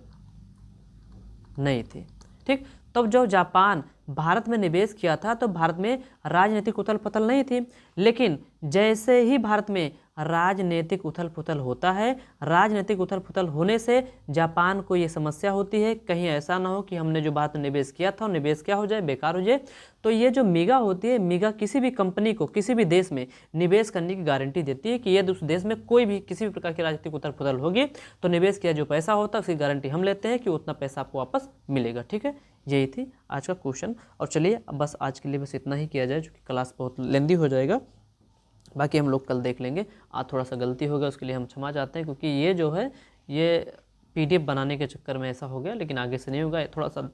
नहीं थी। ठीक, तब जब जापान भारत में निवेश किया था तो भारत में राजनीतिक उथल पुथल नहीं थी, लेकिन जैसे ही भारत में राजनीतिक उथल पुथल होता है, राजनीतिक उथल पुथल होने से जापान को ये समस्या होती है, कहीं ऐसा ना हो कि हमने जो भारत में निवेश किया था निवेश क्या हो जाए? बेकार हो जाए। तो ये जो मीगा होती है, मीगा किसी भी कंपनी को किसी भी देश में निवेश करने की गारंटी देती है कि यदि उस देश में कोई भी किसी भी प्रकार की राजनीतिक उथल पुथल होगी तो निवेश किया जो पैसा होता है उसकी गारंटी हम लेते हैं कि उतना पैसा आपको वापस मिलेगा। ठीक है, यही थी आज का क्वेश्चन। और चलिए अब बस आज के लिए बस इतना ही किया जाए, जो कि क्लास बहुत लेंदी हो जाएगा, बाकी हम लोग कल देख लेंगे। आज थोड़ा सा गलती हो गया, उसके लिए हम क्षमा चाहते हैं, क्योंकि ये जो है ये PDF बनाने के चक्कर में ऐसा हो गया, लेकिन आगे से नहीं होगा। थोड़ा सा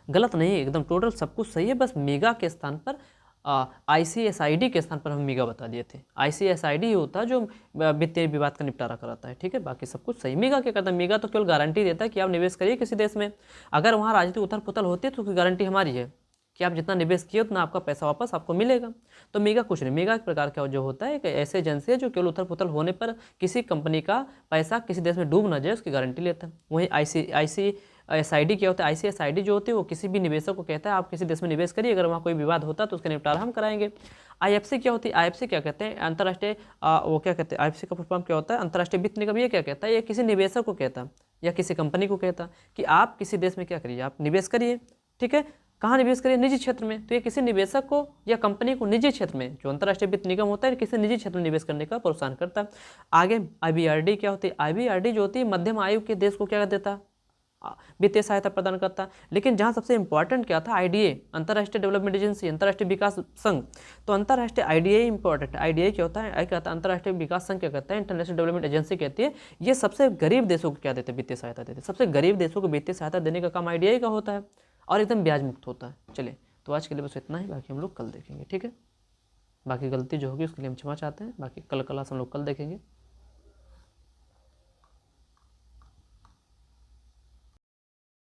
गलत नहीं है, एकदम टोटल सब कुछ सही है, बस मीगा के स्थान पर ICSID के स्थान पर हम मीगा बता दिए थे। ICSID ही होता है जो वित्तीय विवाद का निपटारा कराता है। ठीक है, बाकी सब कुछ सही। मीगा क्या करता है? मीगा तो केवल गारंटी देता है कि आप निवेश करिए किसी देश में, अगर वहाँ राजनीतिक उथल पुथल होती है तो उसकी गारंटी हमारी है कि आप जितना निवेश किए उतना आपका पैसा वापस आपको मिलेगा। तो मीगा कुछ नहीं, मीगा एक प्रकार का जो होता है एक ऐसी एजेंसी है जो केवल उथल पुथल होने पर किसी कंपनी का पैसा किसी देश में डूब ना जाए उसकी गारंटी लेता है। वहीं ICSID क्या होता है? ICSID जो होती है वो किसी भी निवेशक को कहता है आप किसी देश में निवेश करिए, अगर वहाँ कोई विवाद होता है तो उसका निपटारा हम कराएंगे। IFC क्या होती है? IFC क्या कहते हैं? अंतर्राष्ट्रीय वो क्या कहते हैं? IFC का फुल फॉर्म क्या होता है? अंतर्राष्ट्रीय वित्त निगम। ये क्या कहता है? ये किसी निवेशक को कहता है या किसी कंपनी को कहता है कि आप किसी देश में क्या करिए? आप निवेश करिए। ठीक है, कहाँ निवेश करिए? निजी क्षेत्र में। तो ये किसी निवेशक को या कंपनी को निजी क्षेत्र में, जो अंतर्राष्ट्रीय वित्त निगम होता है, किसी निजी क्षेत्र में निवेश करने का प्रोत्साहन करता है। आगे IBRD क्या होती है? IBRD जो होती है मध्यम आयु के देश को क्या देता है? वित्तीय सहायता प्रदान करता है। लेकिन जहाँ सबसे इंपॉर्टेंट क्या था? IDA, अंतर्राष्ट्रीय डेवलपमेंट एजेंसी, अंतर्राष्ट्रीय विकास संघ। तो अंतर्राष्ट्रीय IDA इंपॉर्टेंट है। IDA क्या होता है? कहता है अंतर्राष्ट्रीय विकास संघ क्या कहता है? इंटरनेशनल डेवलपमेंट एजेंसी कहती है। ये सबसे गरीब देशों को क्या देते हैं? वित्तीय सहायता देते हैं। सबसे गरीब देशों को वित्तीय सहायता देने का काम IDA का होता है और एकदम ब्याज मुक्त होता है। चलिए, तो आज के लिए बस इतना ही, बाकी हम लोग कल देखेंगे। ठीक है, बाकी गलती जो होगी उसके लिए हम क्षमा चाहते हैं, बाकी कल क्लास हम लोग कल देखेंगे।